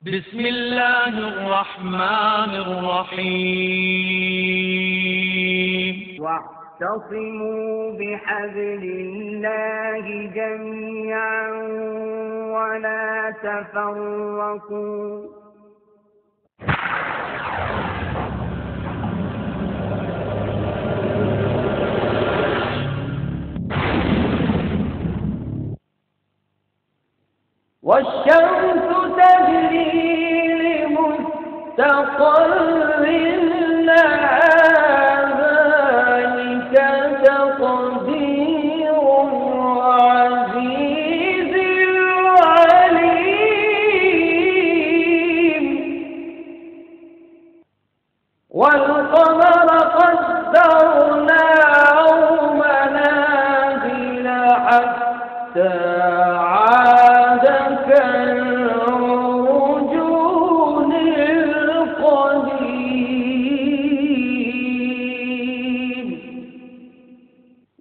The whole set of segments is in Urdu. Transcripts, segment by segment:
بسم الله الرحمن الرحيم واعتصموا بحبل الله جميعا ولا تفرقوا والشمس تجري لمستقر لها ذلك تقدير العزيز العليم والقمر قدرناه منازل حتى عاد كالعرجون القديم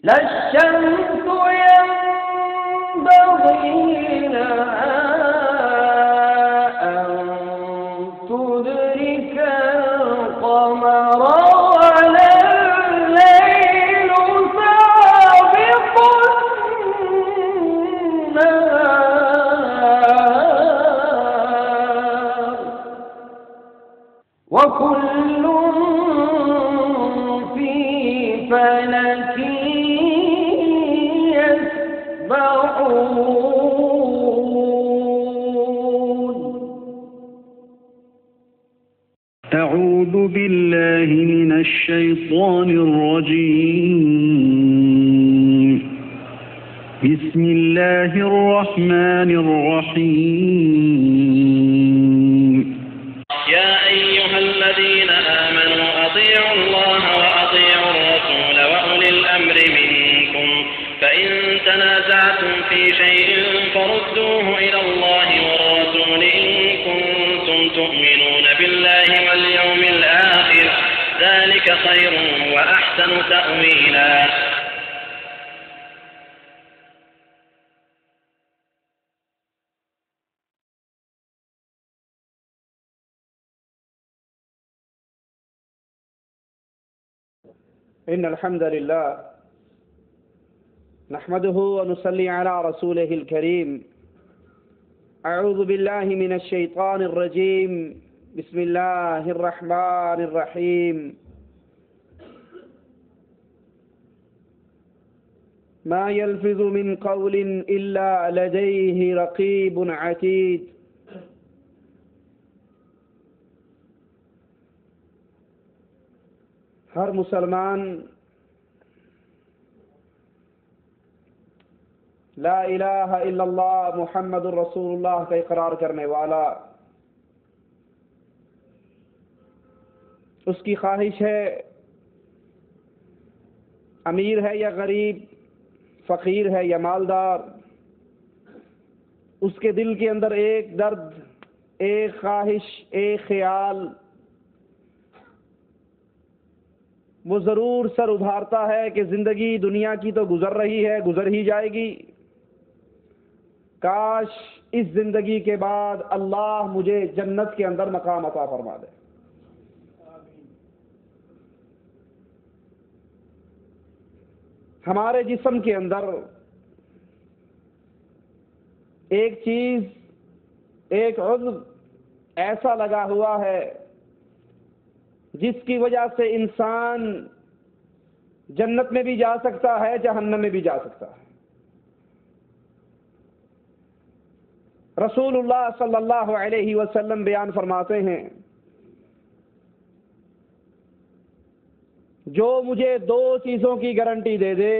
لا الشمس ينبغي لها أن تدرك القمر ولا الليل سابق النهار وكل في فلك يسبحون. أعوذ بالله من الشيطان الرجيم. بسم الله الرحمن الرحيم. يا أيها الذين آمنوا أطيعوا الله وأطيعوا الرسول وأولي الأمر منكم فإن تنازعتم في شيء فردوه إلى الله والرسول إن كنتم تؤمنون بالله واليوم الآخر ذلك خير وأحسن تأويلا. إن الحمد لله نحمده ونصلي على رسوله الكريم. أعوذ بالله من الشيطان الرجيم. بسم الله الرحمن الرحيم. ما يلفظ من قول إلا لديه رقيب عتيد. ہر مسلمان لا الہ الا اللہ محمد الرسول اللہ کا اقرار کرنے والا، اس کی خواہش ہے امیر ہے یا غریب، فقیر ہے یا مالدار، اس کے دل کے اندر ایک درد، ایک خواہش، ایک خیال وہ ضرور سر ابھارتا ہے کہ زندگی دنیا کی تو گزر رہی ہے، گزر ہی جائے گی، کاش اس زندگی کے بعد اللہ مجھے جنت کے اندر مقام عطا فرما دے۔ ہمارے جسم کے اندر ایک چیز، ایک عضو ایسا لگا ہوا ہے جس کی وجہ سے انسان جنت میں بھی جا سکتا ہے، جہنم میں بھی جا سکتا ہے۔ رسول اللہ صلی اللہ علیہ وسلم بیان فرماتے ہیں، جو مجھے دو چیزوں کی گارنٹی دے دے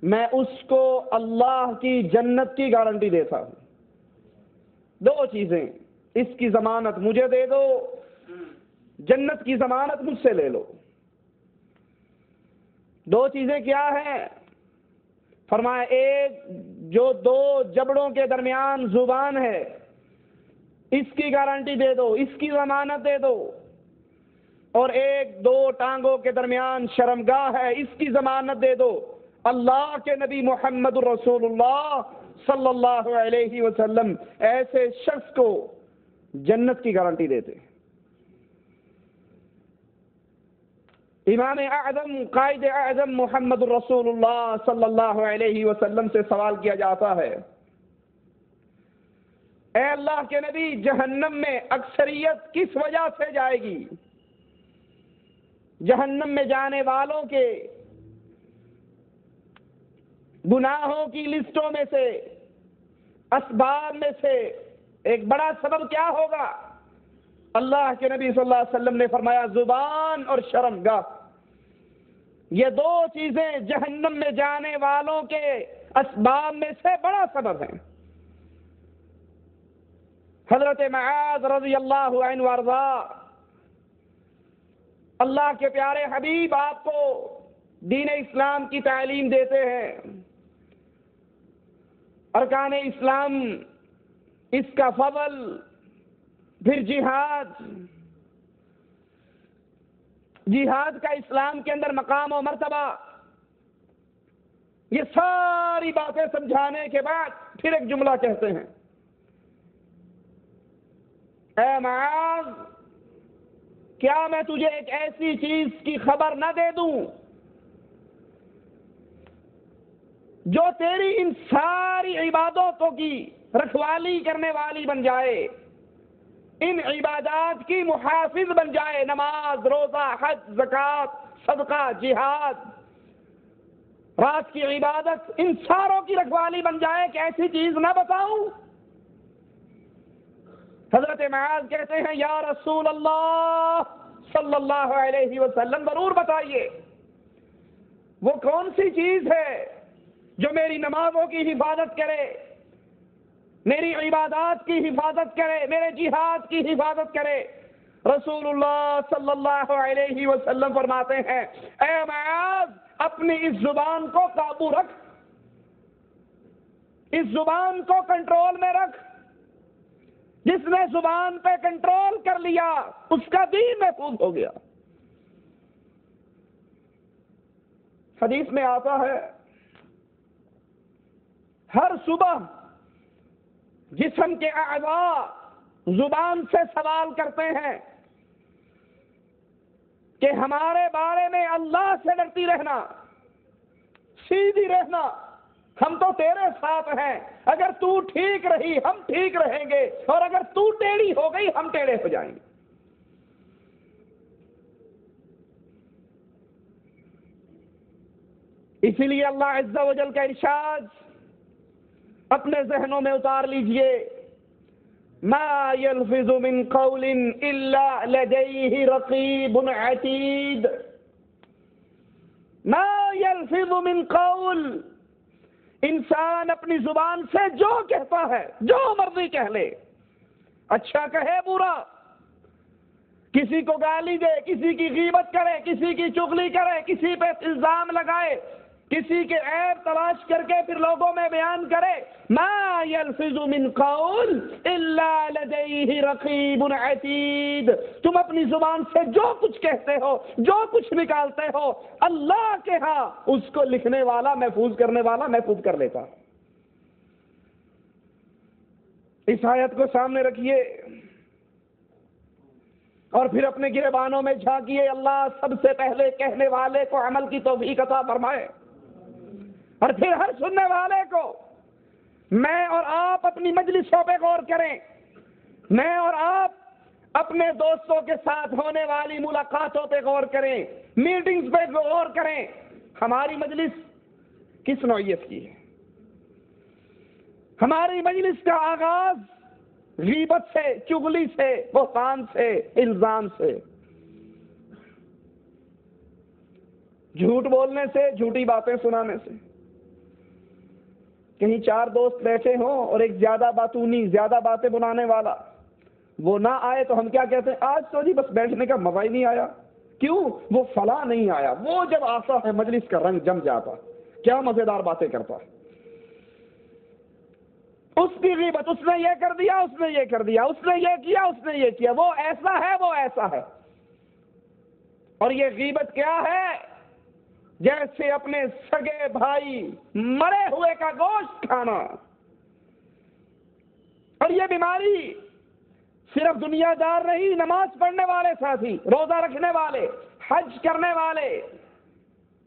میں اس کو اللہ کی جنت کی گارنٹی دیتا ہوں۔ دو چیزیں، اس کی ضمانت مجھے دے دو، جنت کی ضمانت مجھ سے لے لو۔ دو چیزیں کیا ہیں؟ فرمایا ایک جو دو جبڑوں کے درمیان زبان ہے اس کی گارنٹی دے دو، اس کی ضمانت دے دو، اور ایک دو ٹانگوں کے درمیان شرمگاہ ہے اس کی ضمانت دے دو۔ اللہ کے نبی محمد الرسول اللہ صلی اللہ علیہ وسلم ایسے شخص کو جنت کی گارنٹی دیتے. امام اعظم قائد اعظم محمد الرسول اللہ صلی اللہ علیہ وسلم سے سوال کیا جاتا ہے، اے اللہ کے نبی، جہنم میں اکثریت کس وجہ سے جائے گی؟ جہنم میں جانے والوں کے گناہوں کی لسٹوں میں سے، اسباب میں سے ایک بڑا سبب کیا ہوگا؟ اللہ کے نبی صلی اللہ علیہ وسلم نے فرمایا زبان اور شرمگاہ. یہ دو چیزیں جہنم میں جانے والوں کے اسباب میں سے بڑا سبب ہیں. حضرت معاذ رضی اللہ عنہ وارضا، اللہ کے پیارے حبیب آپ کو دین اسلام کی تعلیم دیتے ہیں، ارکان اسلام، اس کا فضل، پھر جہاد کا اسلام کے اندر مقام و مرتبہ، یہ ساری باتیں سمجھانے کے بعد پھر ایک جملہ کہتے ہیں، اے معاذ، کیا میں تجھے ایک ایسی چیز کی خبر نہ دے دوں جو تیری ان ساری عبادتوں کی رکھوالی کرنے والی بن جائے، ان عبادات کی محافظ بن جائے، نماز، روزہ، حج، زکوٰۃ، صدقہ، جہاد، رات کی عبادت، ان ساروں کی رکھوالی بن جائے کہ ایسی چیز نہ بتاؤں؟ حضرت معاذ کہتے ہیں یا رسول اللہ صلی اللہ علیہ وسلم، ضرور بتائیے، وہ کون سی چیز ہے جو میری نمازوں کی حفاظت کرے، میری عبادات کی حفاظت کرے، میرے جہاد کی حفاظت کرے؟ رسول اللہ صلی اللہ علیہ وسلم فرماتے ہیں، اے معاذ، اپنی اس زبان کو قابو رکھ، اس زبان کو کنٹرول میں رکھ. جس نے زبان پہ کنٹرول کر لیا اس کا دین محفوظ ہو گیا. حدیث میں آتا ہے ہر صبح جسم کے اعضاء زبان سے سوال کرتے ہیں کہ ہمارے بارے میں اللہ سے ڈرتی رہنا، سیدھی رہنا، ہم تو تیرے ساتھ ہیں، اگر تو ٹھیک رہی ہم ٹھیک رہیں گے، اور اگر تو ٹیڑھی ہو گئی ہم ٹیڑھے ہو جائیں گے. اسی لیے اللہ عز و جل کا ارشاد اپنے ذہنوں میں اتار لیجئے، ما یلفظ من قول الا لدیہ رقیب عتید. ما یلفظ من قول، انسان اپنی زبان سے جو کہتا ہے، جو مرضی کہہ لے، اچھا کہے برا، کسی کو گالی دے، کسی کی غیبت کرے، کسی کی چغلی کرے، کسی پہ الزام لگائے، کسی کے عیب تلاش کر کے پھر لوگوں میں بیان کرے، ما یلفظ من قول الا لدیہ رقیب عتید. تم اپنی زبان سے جو کچھ کہتے ہو، جو کچھ نکالتے ہو، اللہ کے ہاں اس کو لکھنے والا، محفوظ کرنے والا محفوظ کر لیتا. اس آیت کو سامنے رکھیے اور پھر اپنے گریبانوں میں جھانکیے. اللہ سب سے پہلے کہنے والے کو عمل کی توفیق عطا فرمائے، اور پھر ہر سننے والے کو. میں اور آپ اپنی مجلسوں پہ غور کریں، میں اور آپ اپنے دوستوں کے ساتھ ہونے والی ملاقاتوں پہ غور کریں، میٹنگز پہ غور کریں. ہماری مجلس کس نوعیت کی ہے؟ ہماری مجلس کا آغاز غیبت سے، چغلی سے، بہتان سے، الزام سے، جھوٹ بولنے سے، جھوٹی باتیں سنانے سے. کہیں چار دوست بیٹھے ہوں اور ایک زیادہ باتونی، زیادہ باتیں بنانے والا وہ نہ آئے تو ہم کیا کہتے ہیں؟ آج تو جی بس بیٹھنے کا مزہ ہی نہیں آیا. کیوں؟ وہ فلاں نہیں آیا. وہ جب آتا ہے مجلس کا رنگ جم جاتا، کیا مزیدار باتیں کرتا ہے. اس کی غیبت، اس نے یہ کر دیا، اس نے یہ کر دیا، اس نے یہ کیا، اس نے یہ کیا، وہ ایسا ہے، وہ ایسا ہے. اور یہ غیبت کیا ہے؟ جیسے اپنے سگے بھائی مرے ہوئے کا گوشت کھانا. اور یہ بیماری صرف دنیا دار نہیں، نماز پڑھنے والے ساتھی، روزہ رکھنے والے، حج کرنے والے،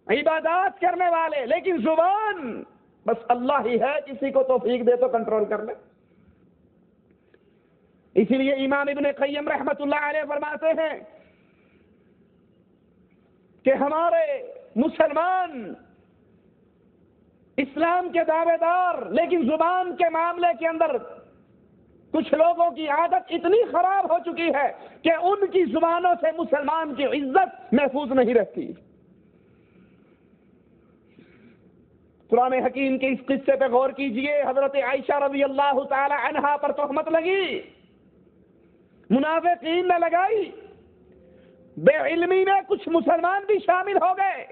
عبادات کرنے والے، لیکن زبان بس اللہ ہی ہے، کسی کو توفیق دے تو کنٹرول کر لے۔ اسی لیے امام ابن قیم رحمۃ اللہ علیہ فرماتے ہیں کہ ہمارے مسلمان اسلام کے دعوے دار، لیکن زبان کے معاملے کے اندر کچھ لوگوں کی عادت اتنی خراب ہو چکی ہے کہ ان کی زبانوں سے مسلمان کی عزت محفوظ نہیں رہتی۔ قرآن حکیم کے اس قصے پہ غور کیجئے، حضرت عائشہ رضی اللہ تعالی عنہا پر تہمت لگی، منافقین نے لگائی، بے علمی میں کچھ مسلمان بھی شامل ہو گئے۔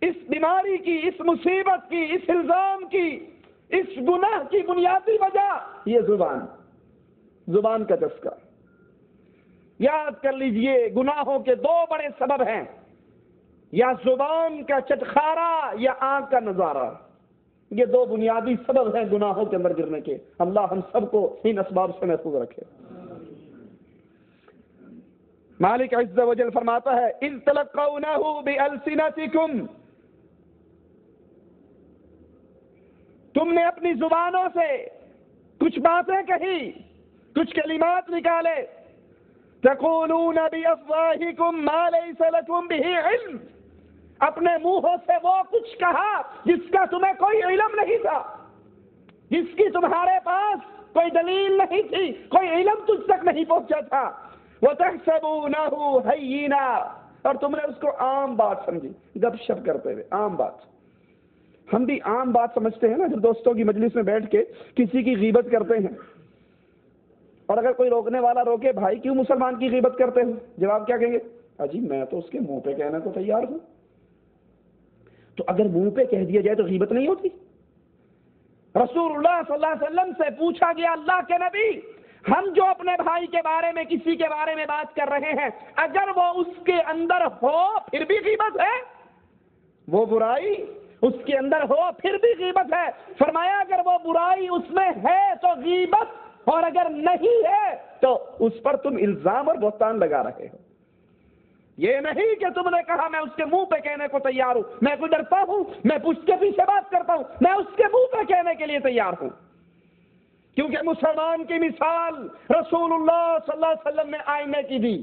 اس بیماری کی، اس مصیبت کی، اس الزام کی، اس گناہ کی بنیادی وجہ یہ زبان کا چسکا۔ یاد کر لیجئے، گناہوں کے دو بڑے سبب ہیں، یا زبان کا چٹخارا یا آنکھ کا نظارہ۔ یہ دو بنیادی سبب ہیں گناہوں کے اندر گرنے کے۔ اللہ ہم سب کو ان اسباب سے محفوظ رکھے۔ مالک عز و جل فرماتا ہے اذ تلقونہ بألسنتکم، تم نے اپنی زبانوں سے کچھ باتیں کہی، کچھ کلمات نکالے، تقولون بافواہکم ما لیس لکم بہ علم، اپنے منہوں سے وہ کچھ کہا جس کا تمہیں کوئی علم نہیں تھا، جس کی تمہارے پاس کوئی دلیل نہیں تھی، کوئی علم تجھ تک نہیں پہنچا تھا۔ وَتَحْسَبُونَهُ هَيِّنًا، اور تم نے اس کو عام بات سمجھی، گپ شپ کرتے ہوئے عام بات۔ ہم بھی عام بات سمجھتے ہیں نا، جب دوستوں کی مجلس میں بیٹھ کے کسی کی غیبت کرتے ہیں، اور اگر کوئی روکنے والا روکے، بھائی کیوں مسلمان کی غیبت کرتے ہو، جواب کیا کہیں گے؟ اجی میں تو اس کے منہ پہ کہنے کو تیار ہوں۔ تو اگر منہ پہ کہہ دیا جائے تو غیبت نہیں ہوتی؟ رسول اللہ صلی اللہ علیہ وسلم سے پوچھا گیا، اللہ کے نبی، ہم جو اپنے بھائی کے بارے میں کسی کے بارے میں بات کر رہے ہیں، اگر وہ اس کے اندر ہو پھر بھی غیبت ہے؟ وہ برائی اس کے اندر ہو پھر بھی غیبت ہے؟ فرمایا اگر وہ برائی اس میں ہے تو غیبت، اور اگر نہیں ہے تو اس پر تم الزام اور بہتان لگا رہے ہو۔ یہ نہیں کہ تم نے کہا میں اس کے منہ پہ کہنے کو تیار ہوں، میں کوئی ڈرتا ہوں، میں پشت کے پیچھے بات کرتا ہوں، میں اس کے منہ پہ کہنے کے لیے تیار ہوں۔ کیونکہ مسلمان کی مثال رسول اللہ صلی اللہ علیہ وسلم نے آئینے کی دی۔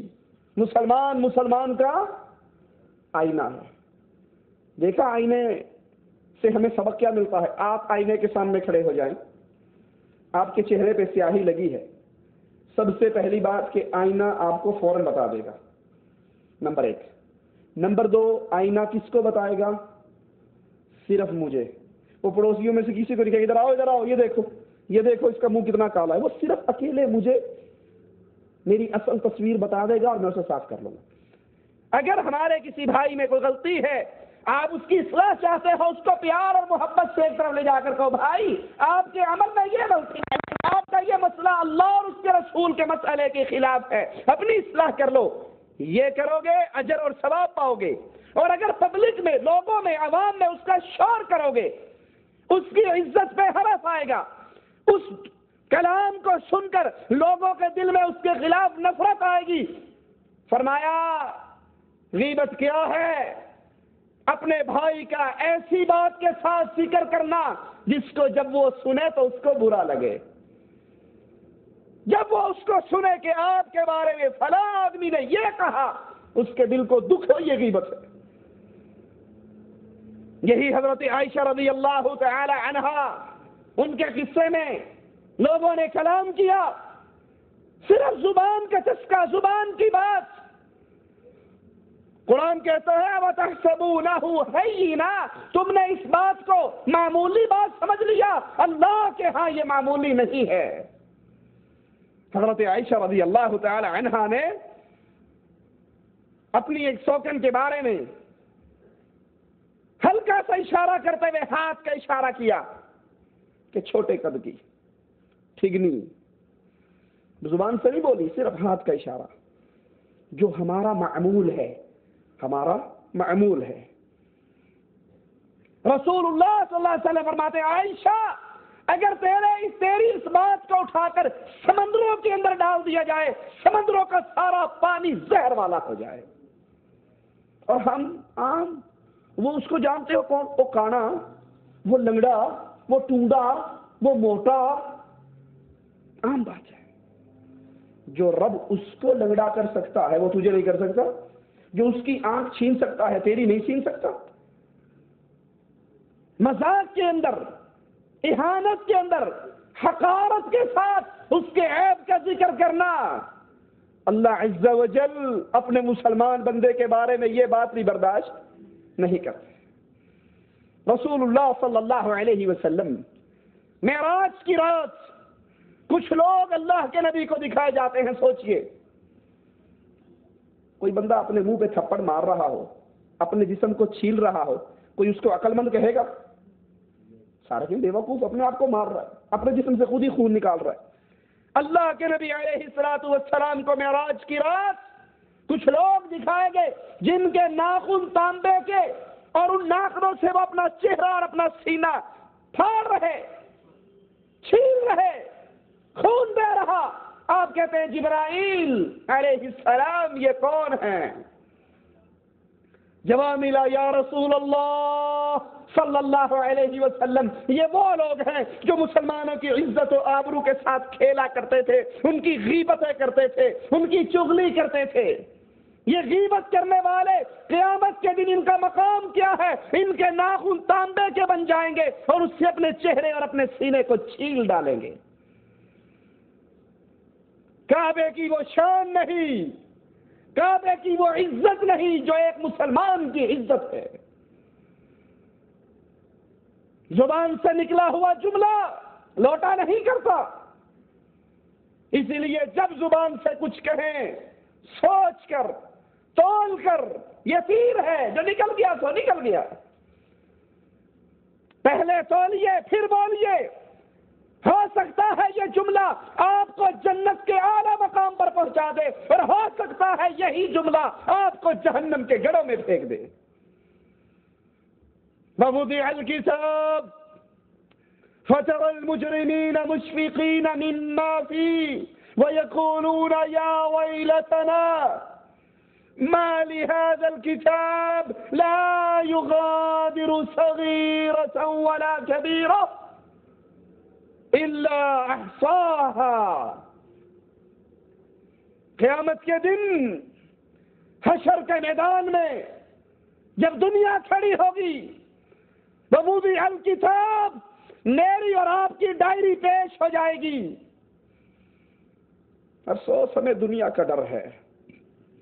مسلمان کا آئینہ ہے۔ دیکھا آئینے سے ہمیں سبق کیا ملتا ہے؟ آپ آئینے کے سامنے کھڑے ہو جائیں، آپ کے چہرے پہ سیاہی لگی ہے، سب سے پہلی بات کہ آئینہ آپ کو فوراً بتا دے گا، نمبر 1۔ نمبر 2، آئینہ کس کو بتائے گا؟ صرف مجھے۔ وہ پڑوسیوں میں سے کسی کو دکھائے، ادھر آؤ ادھر آؤ، یہ دیکھو اس کا منہ کتنا کالا ہے، وہ صرف اکیلے مجھے میری اصل تصویر بتا دے گا اور میں اسے صاف کر لوں گا۔ اگر ہمارے کسی بھائی میں کوئی غلطی ہے، آپ اس کی اصلاح چاہتے ہو، اس کو پیار اور محبت سے ایک طرف لے جا کر کہو بھائی آپ کے عمل میں یہ غلطی ہے، آپ کا یہ مسئلہ اللہ اور اس کے رسول کے مسئلے کے خلاف ہے، اپنی اصلاح کر لو۔ یہ کرو گے اجر اور ثواب پاؤ گے۔ اور اگر پبلک میں، لوگوں میں، عوام میں اس کا شور کرو گے، اس کی عزت پہ ہرف آئے گا، اس کلام کو سن کر لوگوں کے دل میں اس کے خلاف نفرت آئے گی۔ فرمایا غیبت کیا ہے؟ اپنے بھائی کا ایسی بات کے ساتھ ذکر کرنا جس کو جب وہ سنے تو اس کو برا لگے، جب وہ اس کو سنے کہ آپ کے بارے میں فلاں آدمی نے یہ کہا، اس کے دل کو دکھ ہو، یہ غیبت ہے۔ یہی حضرت عائشہ رضی اللہ تعالی عنہا، ان کے قصے میں لوگوں نے کلام کیا، صرف زبان کا چسکا، زبان کی بات۔ قرآن کہتا ہے وَتَحْسَبُونَهُ هَيِّنًا، تم نے اس بات کو معمولی بات سمجھ لیا، اللہ کے ہاں یہ معمولی نہیں ہے۔ حضرت عائشہ رضی اللہ تعالی عنہا نے اپنی ایک سوکن کے بارے میں ہلکا سا اشارہ کرتے ہوئے ہاتھ کا اشارہ کیا کہ چھوٹے قد کی، ٹھگنی، زبان سے نہیں بولی، صرف ہاتھ کا اشارہ، جو ہمارا معمول ہے، ہمارا معمول ہے۔ رسول اللہ صلی اللہ علیہ وسلم فرماتے ہیں عائشہ اگر تیری اس بات کو اٹھا کر سمندروں کے اندر ڈال دیا جائے سمندروں کا سارا پانی زہر والا ہو جائے. اور ہم عام وہ اس کو جانتے ہو کون؟ وہ کانا، وہ لنگڑا، وہ ٹونڈا، وہ موٹا، عام بات ہے. جو رب اس کو لنگڑا کر سکتا ہے وہ تجھے نہیں کر سکتا. جو اس کی آنکھ چھین سکتا ہے تیری نہیں چھین سکتا. مذاق کے اندر، اہانت کے اندر، حقارت کے ساتھ اس کے عیب کا ذکر کرنا، اللہ عز و جل اپنے مسلمان بندے کے بارے میں یہ بات بھی برداشت نہیں کرتے. رسول اللہ صلی اللہ علیہ وسلم معراج کی رات کچھ لوگ اللہ کے نبی کو دکھائے جاتے ہیں. سوچئے کوئی بندہ اپنے منہ پہ تھپڑ مار رہا ہو، اپنے جسم کو چھیل رہا ہو، کوئی اس کو عقل مند کہے گا؟ سارا دن بیوقوف اپنے آپ کو مار رہا ہے، اپنے جسم سے خود ہی خون نکال رہا ہے. اللہ کے نبی علیہ الصلوۃ والسلام کو معراج کی رات کچھ لوگ دکھائے گئے جن کے ناخن تانبے کے، اور ان ناخنوں سے وہ اپنا چہرہ اور اپنا سینہ پھاڑ رہے، چھیل رہے، خون بہ رہا. آپ کہتے ہیں جبرائیل علیہ السلام یہ کون ہیں؟ جواب ملا یا رسول اللہ صلی اللہ علیہ وسلم یہ وہ لوگ ہیں جو مسلمانوں کی عزت و آبرو کے ساتھ کھیلا کرتے تھے، ان کی غیبتیں کرتے تھے، ان کی چغلی کرتے تھے. یہ غیبت کرنے والے قیامت کے دن ان کا مقام کیا ہے؟ ان کے ناخن تانبے کے بن جائیں گے اور اس سے اپنے چہرے اور اپنے سینے کو چھیل ڈالیں گے. کعبے کی وہ شان نہیں، کعبے کی وہ عزت نہیں جو ایک مسلمان کی عزت ہے. زبان سے نکلا ہوا جملہ لوٹا نہیں کرتا، اسی لیے جب زبان سے کچھ کہیں سوچ کر تول کر، یہ تیر ہے جو نکل گیا تو نکل گیا. پہلے تولیے پھر بولیے. ہو سکتا ہے یہ جملہ آپ کو جنت کے اعلیٰ مقام پر پہنچا دے، اور ہو سکتا ہے یہی جملہ آپ کو جہنم کے گڑھوں میں پھینک دے. ووضع الكتاب فترى المجرمين مشفقين مما فيه ويقولون يا ويلتنا ما لهذا الكتاب لا يغادر صغيرة ولا كبيرة إلا أحصاها. قیامت کے دن حشر کے میدان میں جب دنیا کھڑی ہوگی، ووضع الکتاب، میری اور آپ کی ڈائری پیش ہو جائے گی. افسوس ہمیں دنیا کا ڈر ہے،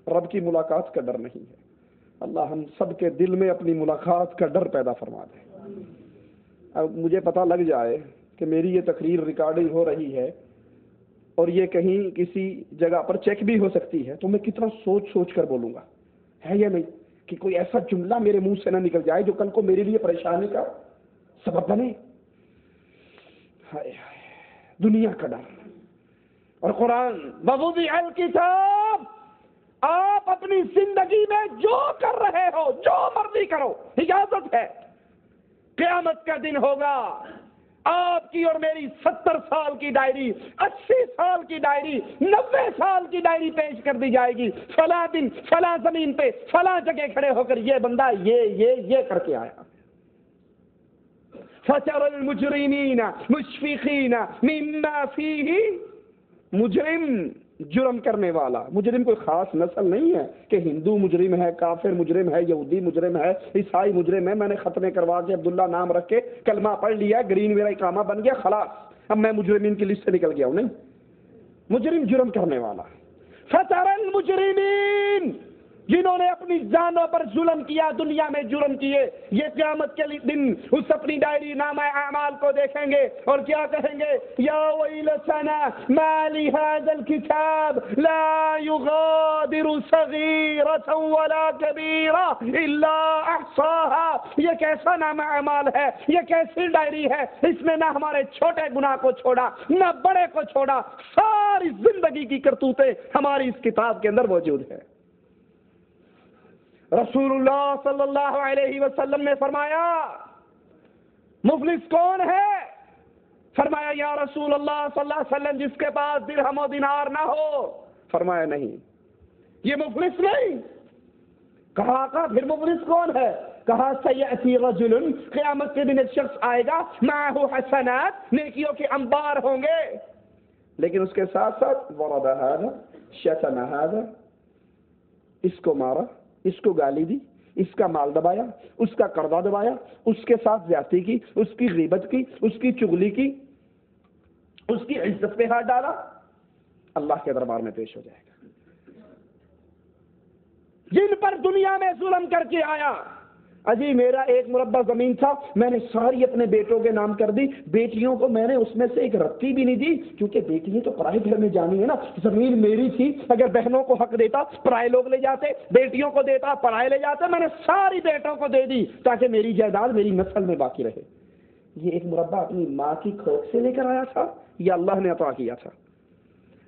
رب کی ملاقات کا ڈر نہیں ہے. اللہ ہم سب کے دل میں اپنی ملاقات کا ڈر پیدا فرما دے. اب مجھے پتہ لگ جائے کہ میری یہ تقریر ریکارڈنگ ہو رہی ہے اور یہ کہیں کسی جگہ پر چیک بھی ہو سکتی ہے، تو میں کتنا سوچ سوچ کر بولوں گا، ہے یا نہیں؟ کہ کوئی ایسا جملہ میرے منہ سے نہ نکل جائے جو کل کو میرے لیے پریشانی کا سبب بنے. ہائے ہائے، دنیا کا ڈر. اور قرآن ووضع الکتاب، آپ اپنی زندگی میں جو کر رہے ہو، جو مرضی کرو، اجازت ہے. قیامت کا دن ہوگا، آپ کی اور میری 70 سال کی ڈائری، 80 سال کی ڈائری، 90 سال کی ڈائری پیش کر دی جائے گی. فلاں دن فلاں زمین پہ فلاں جگہ کھڑے ہو کر یہ بندہ یہ کر کے آیا. فَتَرَى الْمُجْرِمِينَ مُشْفِقِينَ مِمَّا فِيهِ. مجرم، جرم کرنے والا. مجرم کوئی خاص نسل نہیں ہے کہ ہندو مجرم ہے، کافر مجرم ہے، یہودی مجرم ہے، عیسائی مجرم ہے. میں نے ختنے کروا کے عبداللہ نام رکھ کے کلمہ پڑھ لیا، گرین میرا اقامہ بن گیا، خلاص اب میں مجرمین کی لسٹ سے نکل گیا ہوں. نہیں، مجرم جرم کرنے والا. فَتَرَى الْمُجْرِمِينَ، جنہوں نے اپنی جانوں پر ظلم کیا، دنیا میں جرم کیے، یہ قیامت کے دن اس اپنی ڈائری نامہ اعمال کو دیکھیں گے اور کیا کہیں گے؟ یا ویلتنا ما لهذا الكتاب لا يغادر صغيرة ولا كبيرة الا احصاها. یہ کیسا نامہ اعمال ہے، یہ کیسی ڈائری ہے، اس میں نہ ہمارے چھوٹے گناہ کو چھوڑا نہ بڑے کو چھوڑا، ساری زندگی کی کرتوتیں ہماری اس کتاب کے اندر موجود ہے. رسول اللہ صلی اللہ علیہ وسلم نے فرمایا مفلس کون ہے؟ فرمایا یا رسول اللہ صلی اللہ علیہ وسلم جس کے پاس درہم و دینار نہ ہو. فرمایا نہیں یہ مفلس نہیں. کہا آقا پھر مفلس کون ہے؟ کہا سیأتی رجل، قیامت کے دن ایک شخص آئے گا معہ حسنات، نیکیوں کے انبار ہوں گے، لیکن اس کے ساتھ ساتھ ضرب ھذا شتم ھذا، اس کو مارا، اس کو گالی دی، اس کا مال دبایا، اس کا قرضہ دبایا، اس کے ساتھ زیادتی کی، اس کی غیبت کی، اس کی چغلی کی، اس کی عزت پہ ہاتھ ڈالا، اللہ کے دربار میں پیش ہو جائے گا. جن پر دنیا میں ظلم کر کے آیا، اجی میرا ایک مربع زمین تھا، میں نے ساری اپنے بیٹوں کے نام کر دی، بیٹیوں کو میں نے اس میں سے ایک رتی بھی نہیں دی، کیونکہ بیٹیاں تو پرائے گھر میں جانی ہے نا. زمین میری تھی، اگر بہنوں کو حق دیتا پرائے لوگ لے جاتے، بیٹیوں کو دیتا پرائے لے جاتے، میں نے ساری بیٹوں کو دے دی تاکہ میری جائیداد میری نسل میں باقی رہے. یہ ایک مربع اپنی ماں کی کھوج سے لے کر آیا تھا یا اللہ نے عطا کیا تھا؟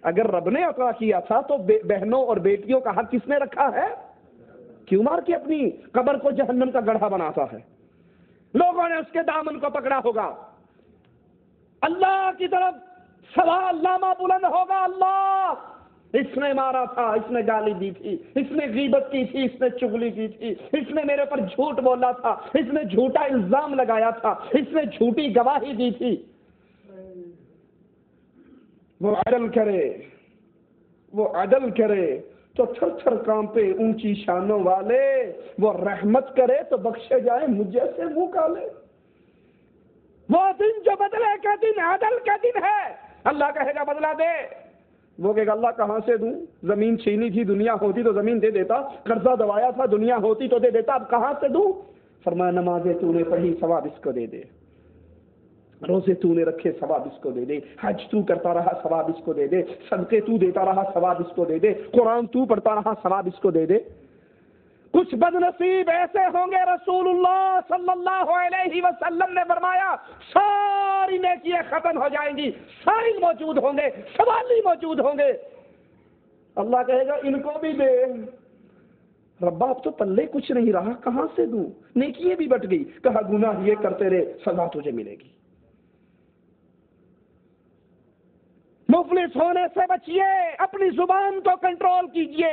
اگر رب نے عطا کیا تھا تو بہنوں اور بیٹیوں کا حق کس نے رکھا ہے؟ کیوں مار کے اپنی قبر کو جہنم کا گڑھا بناتا ہے؟ لوگوں نے اس کے دامن کو پکڑا ہوگا، اللہ کی طرف سوال نامہ بلند ہوگا، اللہ اس نے مارا تھا، اس نے گالی دی تھی، اس نے غیبت کی تھی، اس نے چغلی کی تھی، اس نے میرے پر جھوٹ بولا تھا، اس نے جھوٹا الزام لگایا تھا، اس نے جھوٹی گواہی دی تھی. وہ عدل کرے، وہ عدل کرے تو تھر تھر کانپے اونچی شانوں والے، وہ رحمت کرے تو بخشے جائے مجھ جیسے منہ کالے. وہ دن جو بدلے کا دن عدل کا دن ہے، اللہ کہے گا بدلہ دے. وہ کہے گا اللہ کہاں سے دوں؟ زمین چھینی تھی، دنیا ہوتی تو زمین دے دیتا، قرضہ دبایا تھا، دنیا ہوتی تو دے دیتا، اب کہاں سے دوں؟ فرمایا نمازیں تو نے پڑھی، ثواب اس کو دے دے، روزے تو نے رکھے، ثواب اس کو دے دے، حج تو کرتا رہا، ثواب اس کو دے دے، صدقے تو دیتا رہا، ثواب اس کو دے دے، قرآن تو پڑھتا رہا، ثواب اس کو دے دے. کچھ بد نصیب ایسے ہوں گے، رسول اللہ صلی اللہ علیہ وسلم نے فرمایا ساری نیکیاں ختم ہو جائیں گی، سائل موجود ہوں گے، سوالی موجود ہوں گے. اللہ کہے گا ان کو بھی دے. ربا اب تو پلے کچھ نہیں رہا، کہاں سے دوں؟ نیکیاں بھی بٹ گئی. کہا گناہ یہ کرتے رہے، سزا تجھے ملے گی. مفلس ہونے سے بچیے، اپنی زبان کو کنٹرول کیجئے،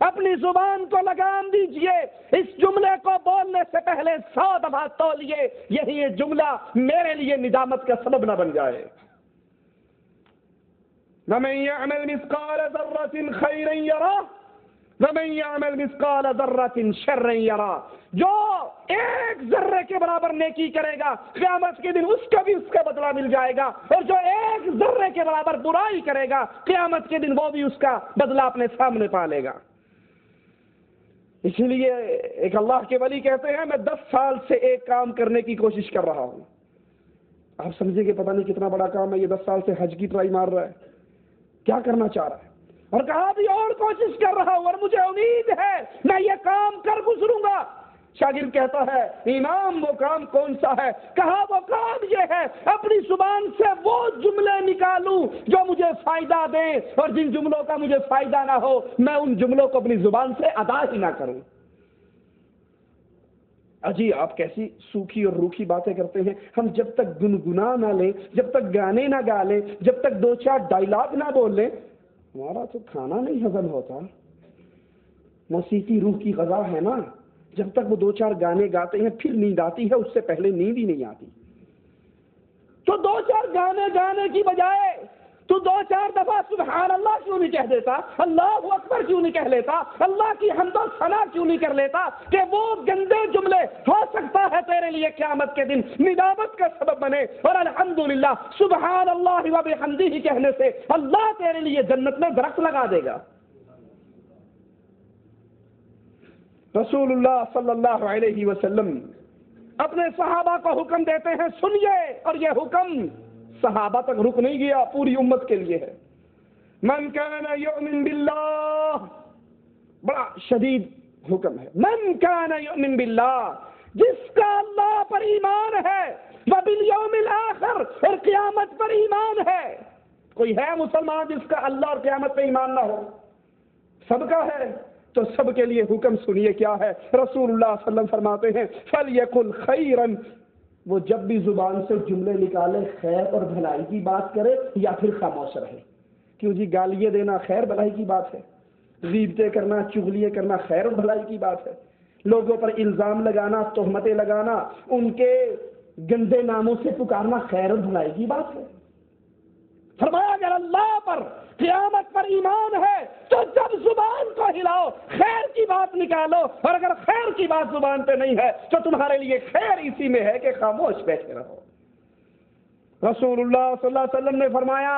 اپنی زبان کو لگام دیجئے. اس جملے کو بولنے سے پہلے 100 دفعہ تولیے، یہی یہ جملہ میرے لیے ندامت کا سبب نہ بن جائے. وَمَن يَعْمَلْ مِثْقَالَ ذَرَّةٍ خَيْرًا يَرَهُ وَمَن يَعْمَلْ مِثْقَالَ ذَرَّةٍ شَرًّا يَرَهُ. جو ایک ذرے کے برابر نیکی کرے گا، قیامت کے دن اس کو بھی اس کا بدلہ مل جائے گا، اور جو ایک ذرے کے برابر برائی کرے گا، قیامت کے دن وہ بھی اس کا بدلہ اپنے سامنے پا لے گا. اسی لیے ایک اللہ کے ولی کہتے ہیں میں 10 سال سے ایک کام کرنے کی کوشش کر رہا ہوں. آپ سمجھیں کہ پتہ نہیں کتنا بڑا کام ہے، یہ 10 سال سے حج کی ٹرائی مار رہا ہے، کیا کرنا چاہ رہا ہے، اور کہا بھی اور کوشش کر رہا ہوں اور مجھے امید ہے میں یہ کام کر گزروں گا. شاگرد کہتا ہے امام وہ کام کون سا ہے؟ کہا وہ کام یہ ہے اپنی زبان سے وہ جملے نکالوں جو مجھے فائدہ دیں، اور جن جملوں کا مجھے فائدہ نہ ہو میں ان جملوں کو اپنی زبان سے ادا ہی نہ کروں. اجی آپ کیسی سوکھی اور روکھی باتیں کرتے ہیں. ہم جب تک گنگنا نہ لیں، جب تک گانے نہ گا لیں، جب تک 2-4 ڈائلاگ نہ بول لیں، ہمارا تو کھانا نہیں ہضم ہوتا. موسیقی روح کی غذا ہے نا. جب تک وہ 2-4 گانے گاتے ہیں پھر نیند آتی ہے، اس سے پہلے نیند ہی نہیں آتی. تو 2-4 گانے گانے کی بجائے تو 2-4 دفعہ سبحان اللہ کیوں نہیں کہہ دیتا، اللہ اکبر کیوں نہیں کہہ لیتا، اللہ کی حمد و ثنا کیوں نہیں کر لیتا کہ وہ گندے جملے ہو سکتا ہے تیرے لیے قیامت کے دن ندامت کا سبب بنے، اور الحمدللہ سبحان اللہ و بحمدہ کہنے سے اللہ تیرے لیے جنت میں درخت لگا دے گا. رسول اللہ صلی اللہ علیہ وسلم اپنے صحابہ کو حکم دیتے ہیں سنیے، اور یہ حکم صحابہ تک رک نہیں گیا، پوری امت کے لیے ہے. من کان یؤمن باللہ، بڑا شدید حکم ہے. من کان یؤمن باللہ، جس کا اللہ پر ایمان ہے، وبالیوم الاخر، اور قیامت پر ایمان ہے. کوئی ہے مسلمان جس کا اللہ اور قیامت پہ ایمان نہ ہو؟ سب کا ہے. تو سب کے لیے حکم سنیے کیا ہے. رسول اللہ صلی اللہ علیہ وسلم فرماتے ہیں فَلْيَقُلْ خَيْرًا وہ جب بھی زبان سے جملے نکالے خیر اور بھلائی کی بات کرے یا پھر خاموش رہے. کیوں جی؟ گالیاں دینا خیر بھلائی کی بات ہے، غیبتیں کرنا، چغلیاں کرنا خیر اور بھلائی کی بات ہے، لوگوں پر الزام لگانا، تہمتیں لگانا، ان کے گندے ناموں سے پکارنا خیر اور بھلائی کی بات ہے. فرمایا اگر اللہ پر قیامت پر ایمان ہے تو جب زبان کو ہلاؤ خیر کی بات نکالو، اور اگر خیر کی بات زبان پہ نہیں ہے تو تمہارے لیے خیر اسی میں ہے کہ خاموش بیٹھے رہو. رسول اللہ صلی اللہ علیہ وسلم نے فرمایا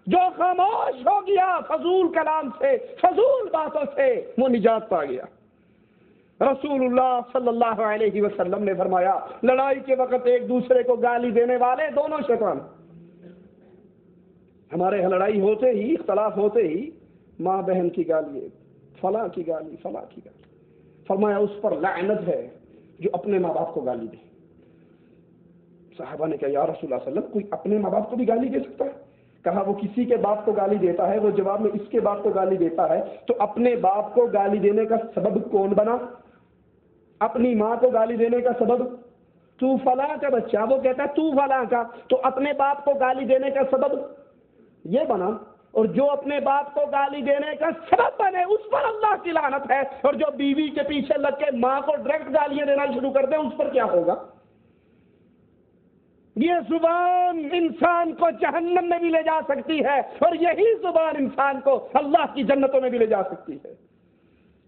جو خاموش ہو گیا فضول کلام سے، فضول باتوں سے، وہ نجات پا گیا. رسول اللہ صلی اللہ علیہ وسلم نے فرمایا لڑائی کے وقت ایک دوسرے کو گالی دینے والے دونوں شیطان. ہمارے یہاں لڑائی ہوتے ہی، اختلاف ہوتے ہی ماں بہن کی گالی، فلاں کی گالی، فلاں کی گالی. فرمایا اس پر لعنت ہے جو اپنے ماں باپ کو گالی دے. صحابہ نے کہا یا رسول اللہ صلی اللہ علیہ وسلم کوئی اپنے ماں باپ کو بھی گالی دے سکتا ہے؟ کہا وہ کسی کے باپ کو گالی دیتا ہے، وہ جواب میں اس کے باپ کو گالی دیتا ہے، تو اپنے باپ کو گالی دینے کا سبب کون بنا؟ اپنی ماں کو گالی دینے کا سبب تو فلاں کا بچہ، وہ کہتا ہے تو فلاں کا، تو اپنے باپ کو گالی دینے کا سبب یہ بنا. اور جو اپنے باپ کو گالی دینے کا سبب بنے اس پر اللہ کی لعنت ہے، اور جو بیوی کے پیچھے لگ کے ماں کو ڈائریکٹ گالیاں دینا شروع کر دے اس پر کیا ہوگا؟ یہ زبان انسان کو جہنم میں بھی لے جا سکتی ہے، اور یہی زبان انسان کو اللہ کی جنتوں میں بھی لے جا سکتی ہے.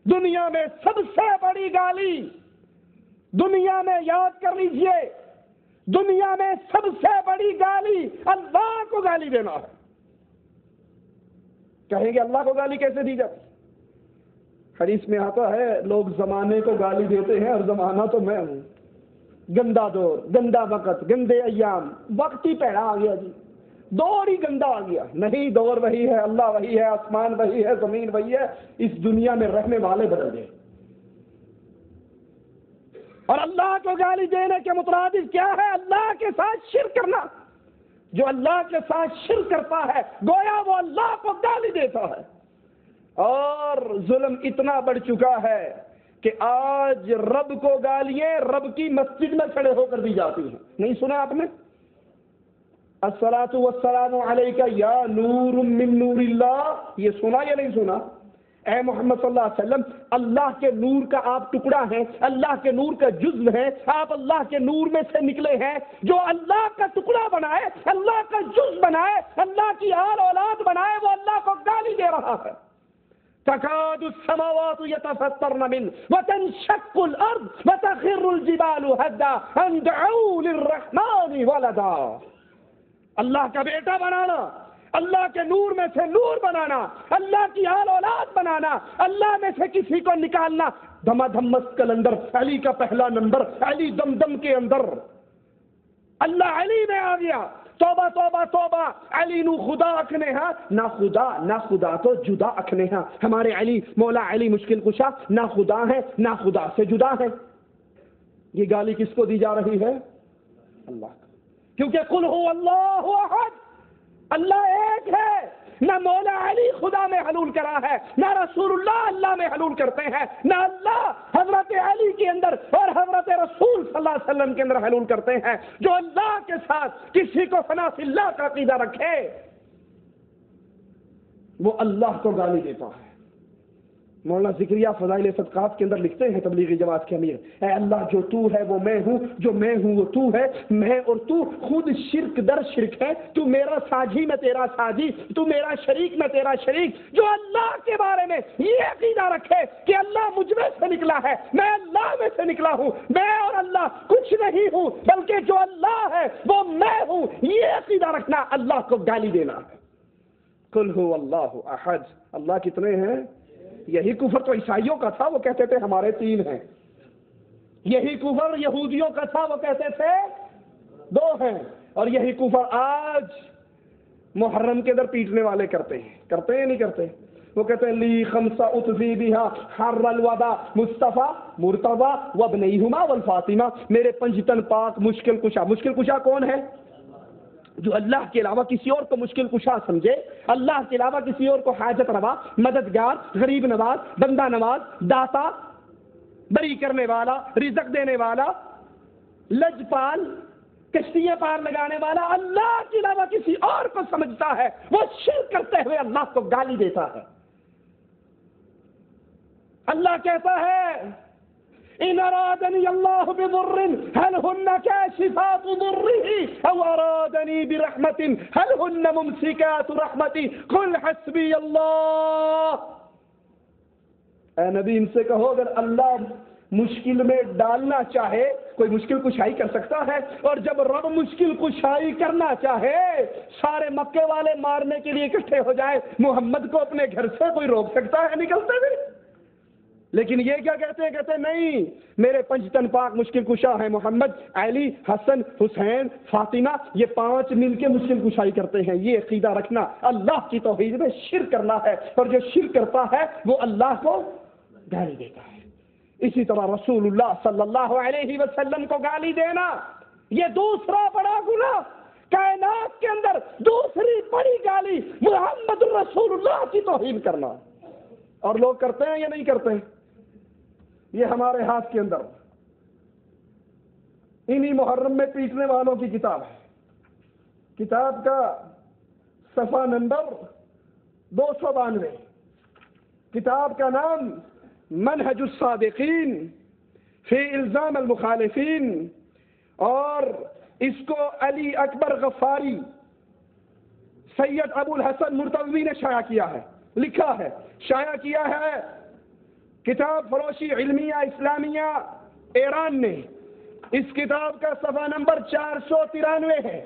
دنیا میں سب سے بڑی گالی، دنیا میں یاد کر لیجئے، دنیا میں سب سے بڑی گالی اللہ کو گالی دینا ہے. کہیں گے اللہ کو گالی کیسے دی جاتی؟ حدیث میں آتا ہے لوگ زمانے کو گالی دیتے ہیں اور زمانہ تو میں ہوں. گندا دور، گندا وقت، گندے ایام، وقت ہی پیڑا آ گیا جی، دور ہی گندا آ گیا. نہیں، دور وہی ہے، اللہ وہی ہے، آسمان وہی ہے، زمین وہی ہے، اس دنیا میں رہنے والے بدل گئے. اور اللہ کو گالی دینے کے مترادف کیا ہے؟ اللہ کے ساتھ شرک کرنا. جو اللہ کے ساتھ شرک کرتا ہے گویا وہ اللہ کو گالی دیتا ہے. اور ظلم اتنا بڑھ چکا ہے کہ آج رب کو گالیاں رب کی مسجد میں کھڑے ہو کر دی جاتی ہیں. نہیں سنا آپ نے؟ الصلاۃ والسلام علیک یا نور من نور اللہ، یہ سنا یا نہیں سنا؟ اے محمد صلی اللہ علیہ وسلم، اللہ کے نور کا آپ ٹکڑا ہیں، اللہ کے نور کا جزو ہیں، آپ اللہ کے نور میں سے نکلے ہیں. جو اللہ کا ٹکڑا بنائے، اللہ کا جز بنائے، اللہ کی آل اولاد بنائے، وہ اللہ کو گالی دے رہا ہے. تکاد السماوات يتفطرن منه وتنشق الارض وتخر الجبال هدا ان دعوا للرحمن ولدا. اللہ کا بیٹا بنانا، اللہ کے نور میں سے نور بنانا، اللہ کی آل اولاد بنانا، اللہ میں سے کسی کو نکالنا. دھما دھمس کلندر، علی کا پہلا نمبر، علی دم دم کے اندر، اللہ علی میں آ گیا. توبہ توبہ توبہ، علی نو خدا اکھنے ہاں، نہ خدا تو جدا اکھنے ہاں. ہمارے علی مولا علی مشکل کشا نہ خدا ہے، نہ خدا سے جدا ہے. یہ گالی کس کو دی جا رہی ہے؟ اللہ کو. کیونکہ قل هو اللہ احد، اللہ ایک ہے. نہ مولا علی خدا میں حلول کرا ہے، نہ رسول اللہ اللہ میں حلول کرتے ہیں، نہ اللہ حضرت علی کے اندر اور حضرت رسول صلی اللہ علیہ وسلم کے اندر حلول کرتے ہیں. جو اللہ کے ساتھ کسی کو فنا فی اللہ کا عقیدہ رکھے وہ اللہ کو گالی دیتا ہے. مولانا ذکریہ فضائل صدقات کے اندر لکھتے ہیں تبلیغی جماعت کے امیر، اے اللہ جو تو ہے وہ میں ہوں، جو میں ہوں وہ تو ہے، میں اور تو خود شرک در شرک ہے. تو میرا ساجی میں تیرا ساجی، تو میرا شریک میں تیرا شریک. جو اللہ کے بارے میں یہ عقیدہ رکھے کہ اللہ مجھ میں سے نکلا ہے، میں اللہ میں سے نکلا ہوں، میں اور اللہ کچھ نہیں ہوں بلکہ جو اللہ ہے وہ میں ہوں، یہ عقیدہ رکھنا اللہ کو گالی دینا ہے. قل هو اللہ احد، اللہ کتنے ہیں؟ یہی کفر تو عیسائیوں کا تھا، وہ کہتے تھے ہمارے 3 ہیں. یہی کفر یہودیوں کا تھا، وہ کہتے تھے 2 ہیں. اور یہی کفر آج محرم کے اندر پیٹنے والے کرتے ہیں یا نہیں کرتے؟ وہ کہتے ہیں لی خمسہ اتزی بہا حر الوبا مصطفیٰ مرتضیٰ وابنیہما والفاطمہ. میرے 5 تن پاک مشکل کشا. مشکل کشا کون ہے؟ جو اللہ کے علاوہ کسی اور کو مشکل کشا سمجھے، اللہ کے علاوہ کسی اور کو حاجت روا، مددگار، غریب نواز، بندہ نواز، داتا، بری کرنے والا، رزق دینے والا، لجپال، کشتیاں پار لگانے والا اللہ کے علاوہ کسی اور کو سمجھتا ہے، وہ شرک کرتے ہوئے اللہ کو گالی دیتا ہے۔ اللہ کہتا ہے ان ارادنی اللہ بضر هل هن کاشفات ضره او ارادنی برحمت هل هن ممسکات رحمتی قل حسبی اللہ۔ اے نبی ان سے کہو اگر اللہ مشکل میں ڈالنا چاہے کوئی مشکل کشائی کر سکتا ہے، اور جب رب مشکل کشائی کرنا چاہے سارے مکے والے مارنے کے لیے اکٹھے ہو جائے، محمد کو اپنے گھر سے کوئی روک سکتا ہے نکلتے ہوئے؟ لیکن یہ کیا کہتے ہیں؟ کہتے ہیں نہیں، میرے پنجتن پاک مشکل کشا ہیں، محمد، علی، حسن، حسین، فاطمہ، یہ 5 مل کے مشکل کشائی کرتے ہیں۔ یہ عقیدہ رکھنا اللہ کی توحید میں شرک کرنا ہے، اور جو شرک کرتا ہے وہ اللہ کو گالی دیتا ہے۔ اسی طرح رسول اللہ صلی اللہ علیہ وسلم کو گالی دینا یہ دوسرا بڑا گناہ، کائنات کے اندر دوسری بڑی گالی محمد رسول اللہ کی توہین کرنا۔ اور لوگ کرتے ہیں یا نہیں کرتے ہیں؟ یہ ہمارے ہاتھ کے اندر انہی محرم میں پیٹنے والوں کی کتاب ہے۔ کتاب کا صفحہ نمبر 292، کتاب کا نام منہج الصادقین فی الزام المخالفین، اور اس کو علی اکبر غفاری سید ابو الحسن مرتضوی نے شائع کیا ہے، لکھا ہے، شائع کیا ہے۔ کتاب فروشی علمیہ اسلامیہ ایران نے اس کتاب کا صفحہ نمبر 493 ہے۔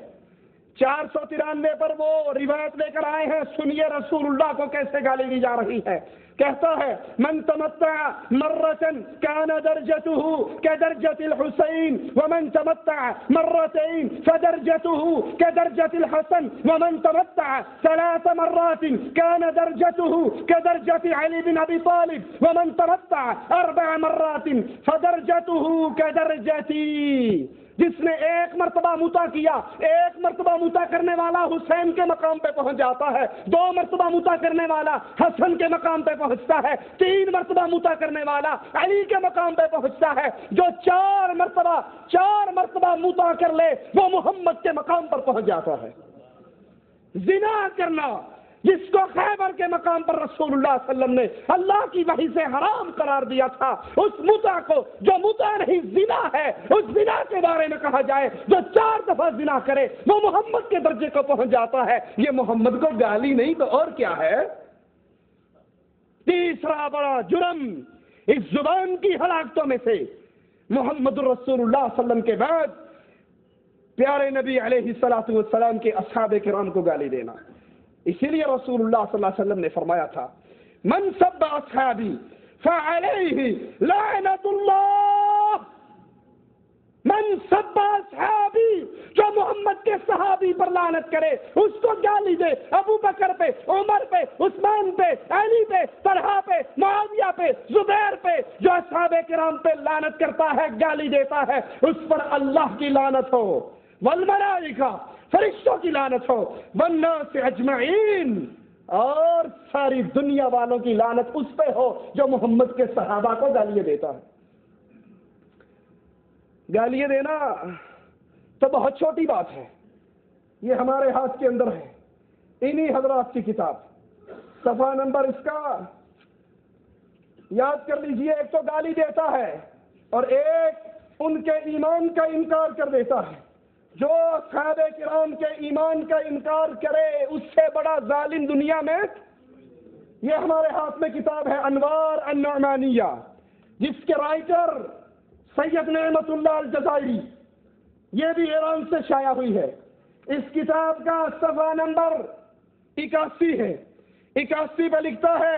493 پر وہ روایت لے کر آئے ہیں، سنیے رسول اللہ کو کیسے گالی دی جا رہی ہے۔ کہتا ہے من تمتع مرة كان درجته كدرجة الحسين ومن تمتع مرتين فدرجته كدرجة الحسن ومن تمتع 3 مرات كان درجته كدرجة علي بن أبي طالب ومن تمتع 4 مرات فدرجته كدرجتي۔ جس نے 1 مرتبہ متع کیا، 1 مرتبہ متع کرنے والا حسین کے مقام پہ پہنچ جاتا ہے، 2 مرتبہ متع کرنے والا حسن کے مقام پہ پہنچتا ہے، 3 مرتبہ متع کرنے والا علی کے مقام پہ پہنچتا ہے، جو 4 مرتبہ متع کر لے وہ محمد کے مقام پر پہنچ جاتا ہے۔ زنا کرنا جس کو خیبر کے مقام پر رسول اللہ صلی اللہ علیہ وسلم نے اللہ کی وحی سے حرام قرار دیا تھا، اس متع کو جو متع نہیں زنا ہے، اس زنا کے بارے میں کہا جائے جو 4 دفعہ زنا کرے وہ محمد کے درجے کو پہنچ جاتا ہے۔ یہ محمد کو گالی نہیں تو اور کیا ہے؟ تیسرا بڑا جرم اس زبان کی ہلاکتوں میں سے محمد الرسول اللہ صلی اللہ علیہ وسلم کے بعد پیارے نبی علیہ الصلوۃ والسلام کے اصحاب کرام کو گالی دینا۔ اسی لیے رسول اللہ صلی اللہ علیہ وسلم نے فرمایا تھا من سب اصحابی فعلیہ لعنت اللہ، من سب اصحابی، جو محمد کے صحابی پر لعنت کرے اس کو گالی دے، ابو بکر پہ، عمر پہ، عثمان پہ، علی پہ، طلحہ پہ، معاویہ پہ، زبیر پہ، جو اصحاب کرام پہ لعنت کرتا ہے، گالی دیتا ہے، اس پر اللہ کی لعنت ہو، والملائکہ، فرشتوں کی لعنت ہو، والناس اجمعین، اور ساری دنیا والوں کی لعنت اس پہ ہو جو محمد کے صحابہ کو گالیاں دیتا ہے۔ گالیاں دینا تو بہت چھوٹی بات ہے، یہ ہمارے ہاتھ کے اندر ہے، انہی حضرات کی کتاب صفحہ نمبر اس کا یاد کر لیجئے۔ ایک تو گالی دیتا ہے اور ایک ان کے ایمان کا انکار کر دیتا ہے۔ جو صحابہ کرام کے ایمان کا انکار کرے اس سے بڑا ظالم دنیا میں، یہ ہمارے ہاتھ میں کتاب ہے انوار النعمانیہ، جس کے رائٹر سید نعمت اللہ الجزائری، یہ بھی ایران سے شائع ہوئی ہے۔ اس کتاب کا صفحہ نمبر 81 ہے، 81 پہ لکھتا ہے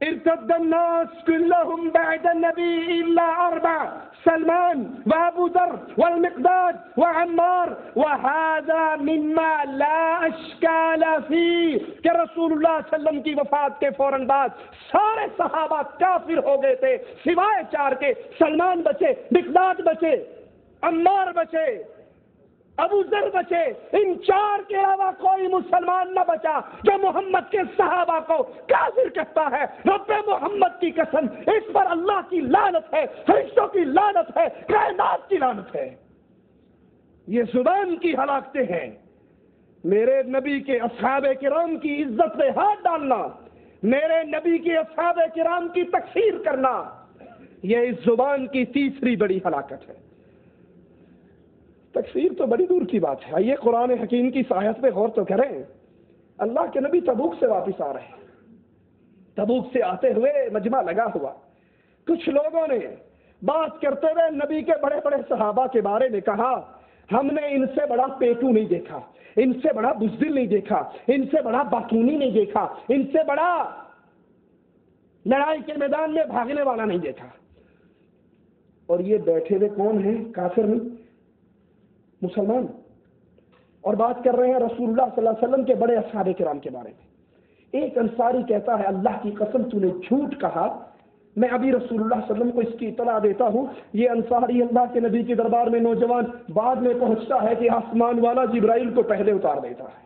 ارتد الناس كلهم بعد النبي إلا 4 سلمان وابو ذر والمقداد وعمار وهذا مما لا اشكال فيه کہ رسول اللہ صلی اللہ علیہ وسلم کی وفات کے فوراً بعد سارے صحابہ کافر ہو گئے تھے سوائے 4 کے، سلمان بچے، مقداد بچے، عمار بچے، ابو ذر بچے، ان 4 کے علاوہ کوئی مسلمان نہ بچا جو محمد کے صحابہ کو کافر کہتا ہے۔ رب محمد کی قسم، اس پر اللہ کی لعنت ہے، فرشتوں کی لعنت ہے، کائنات کی لعنت ہے۔ یہ زبان کی ہلاکتیں ہیں. میرے نبی کے اصحاب کرام کی عزت پہ ہاتھ ڈالنا، میرے نبی کے اصحاب کرام کی تکفیر کرنا، یہ اس زبان کی تیسری بڑی ہلاکت ہے. تکفیر تو بڑی دور کی بات ہے. آئیے قرآن حکیم کی آیت پہ غور تو کریں. اللہ کے نبی تبوک سے واپس آ رہے ہیں. تبوک سے آتے ہوئے مجمع لگا ہوا. کچھ لوگوں نے بات کرتے ہوئے نبی کے بڑے بڑے صحابہ کے بارے میں کہا، ہم نے ان سے بڑا پیٹو نہیں دیکھا، ان سے بڑا بزدل نہیں دیکھا، ان سے بڑا باطونی نہیں دیکھا، ان سے بڑا لڑائی کے میدان میں بھاگنے والا نہیں دیکھا. اور یہ بیٹھے ہوئے کون ہیں؟ کافر نہیں، مسلمان. اور بات کر رہے ہیں رسول اللہ صلی اللہ علیہ وسلم کے بڑے اصحاب کرام کے بارے میں. ایک انصاری کہتا ہے، اللہ کی قسم تو نے جھوٹ کہا، میں ابھی رسول اللہ صلی اللہ علیہ وسلم کو اس کی اطلاع دیتا ہوں. یہ انصاری اللہ کے نبی کے دربار میں نوجوان بعد میں پہنچتا ہے کہ آسمان والا جبرائیل کو پہلے اتار دیتا ہے.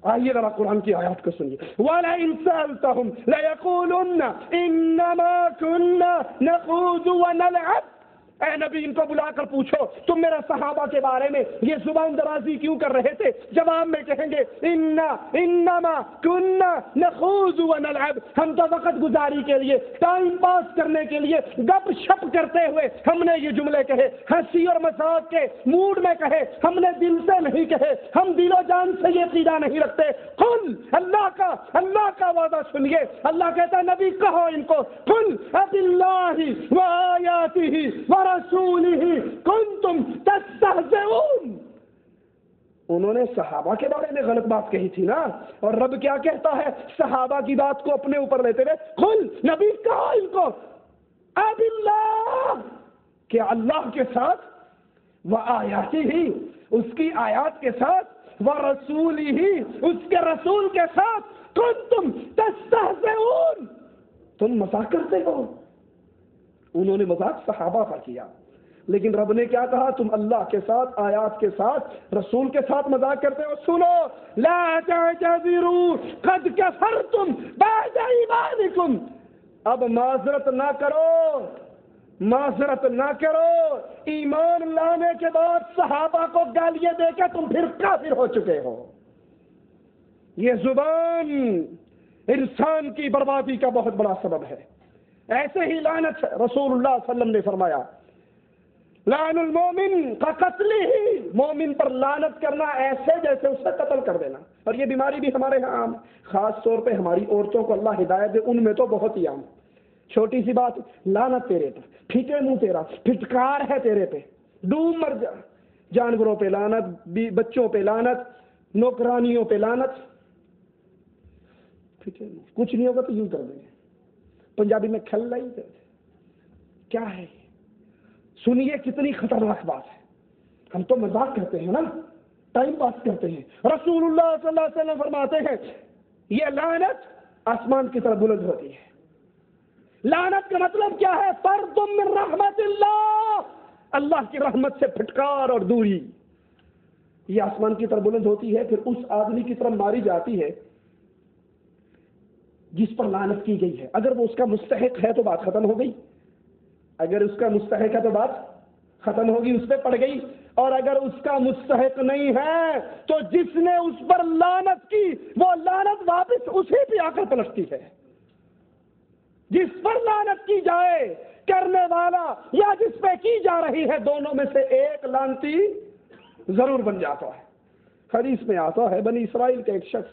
آئیے ذرا قرآن کی آیات کو سنیے. وَلَئِن سَأَلْتَهُمْ لَيَقُولُنَّ إِنَّمَا كُنَّا نَخُوضُ وَنَلْعَبُ. اے نبی ان کو بلا کر پوچھو تم میرے صحابہ کے بارے میں یہ زبان درازی کیوں کر رہے تھے؟ جواب میں کہیں گے انما كنا نخوض ونلعب، ہم تو وقت گزاری کے لیے، ٹائم پاس کرنے کے لیے گپ شپ کرتے ہوئے ہم نے یہ جملے کہے، ہنسی اور مذاق کے موڈ میں کہے، ہم نے دل سے نہیں کہے، ہم دل و جان سے یہ عقیدہ نہیں رکھتے. قل، اللہ کا وعدہ سنیے. اللہ کہتا ہے نبی کہو ان کو، قل باللہ وآیاتہ رسولہ کنتم تستہزئون. انہوں نے صحابہ کے بارے میں غلط بات کہی تھی نا، اور رب کیا کہتا ہے صحابہ کی بات کو اپنے اوپر لیتے ہوئے، قل، نبی کہا ان کو، اب اللہ، کہ اللہ کے ساتھ، وآیاتہ، اس کی آیات کے ساتھ، ورسولہ، اس کے رسول کے ساتھ، کنتم تستہزئون، تم مذاق کرتے ہو. انہوں نے مذاق صحابہ پر کیا، لیکن رب نے کیا کہا؟ تم اللہ کے ساتھ، آیات کے ساتھ، رسول کے ساتھ مذاق کرتے ہو. سنو، لا تعتذروا قد کفرتم بعد ایمانکم. اب معذرت نہ کرو، معذرت نہ کرو، ایمان لانے کے بعد صحابہ کو گالیاں دے کے تم پھر کافر ہو چکے ہو. یہ زبان انسان کی بربادی کا بہت بڑا سبب ہے. ایسے ہی لعنت، رسول اللہ صلی اللہ علیہ وسلم نے فرمایا، لعن المومن کا قتل ہی، مومن پر لعنت کرنا ایسے جیسے اسے قتل کر دینا. اور یہ بیماری بھی ہمارے ہاں عام، خاص طور پہ ہماری عورتوں کو اللہ ہدایت دے، ان میں تو بہت ہی عام. چھوٹی سی بات، لعنت تیرے پر، پھٹے منہ تیرا، پھٹکار ہے تیرے پہ، ڈوب مر جا. جانوروں پہ لعنت، بچوں پہ لعنت، نوکرانیوں پہ لعنت. پھٹے منہ، کچھ نہیں ہوگا تو یوں کر دیں گے. پنجابی میں کھل رہی تھے، کیا ہے؟ سنیے کتنی خطرناک بات ہے. ہم تو مذاق کرتے ہیں نا، ٹائم پاس کرتے ہیں. رسول اللہ صلی اللہ علیہ وسلم فرماتے ہیں یہ لعنت آسمان کی طرف بلند ہوتی ہے. لعنت کا مطلب کیا ہے؟ طرد من رحمت اللہ، اللہ کی رحمت سے پھٹکار اور دوری. یہ آسمان کی طرف بلند ہوتی ہے، پھر اس آدمی کی طرف ماری جاتی ہے جس پر لعنت کی گئی ہے. اگر وہ اس کا مستحق ہے تو بات ختم ہو گئی، اگر اس کا مستحق ہے تو بات ختم ہوگی، اس پہ پڑ گئی. اور اگر اس کا مستحق نہیں ہے تو جس نے اس پر لعنت کی وہ لعنت واپس اسی پہ آ کر پلٹتی ہے. جس پر لعنت کی جائے، کرنے والا یا جس پہ کی جا رہی ہے، دونوں میں سے ایک لعنتی ضرور بن جاتا ہے. حدیث میں آتا ہے بنی اسرائیل کا ایک شخص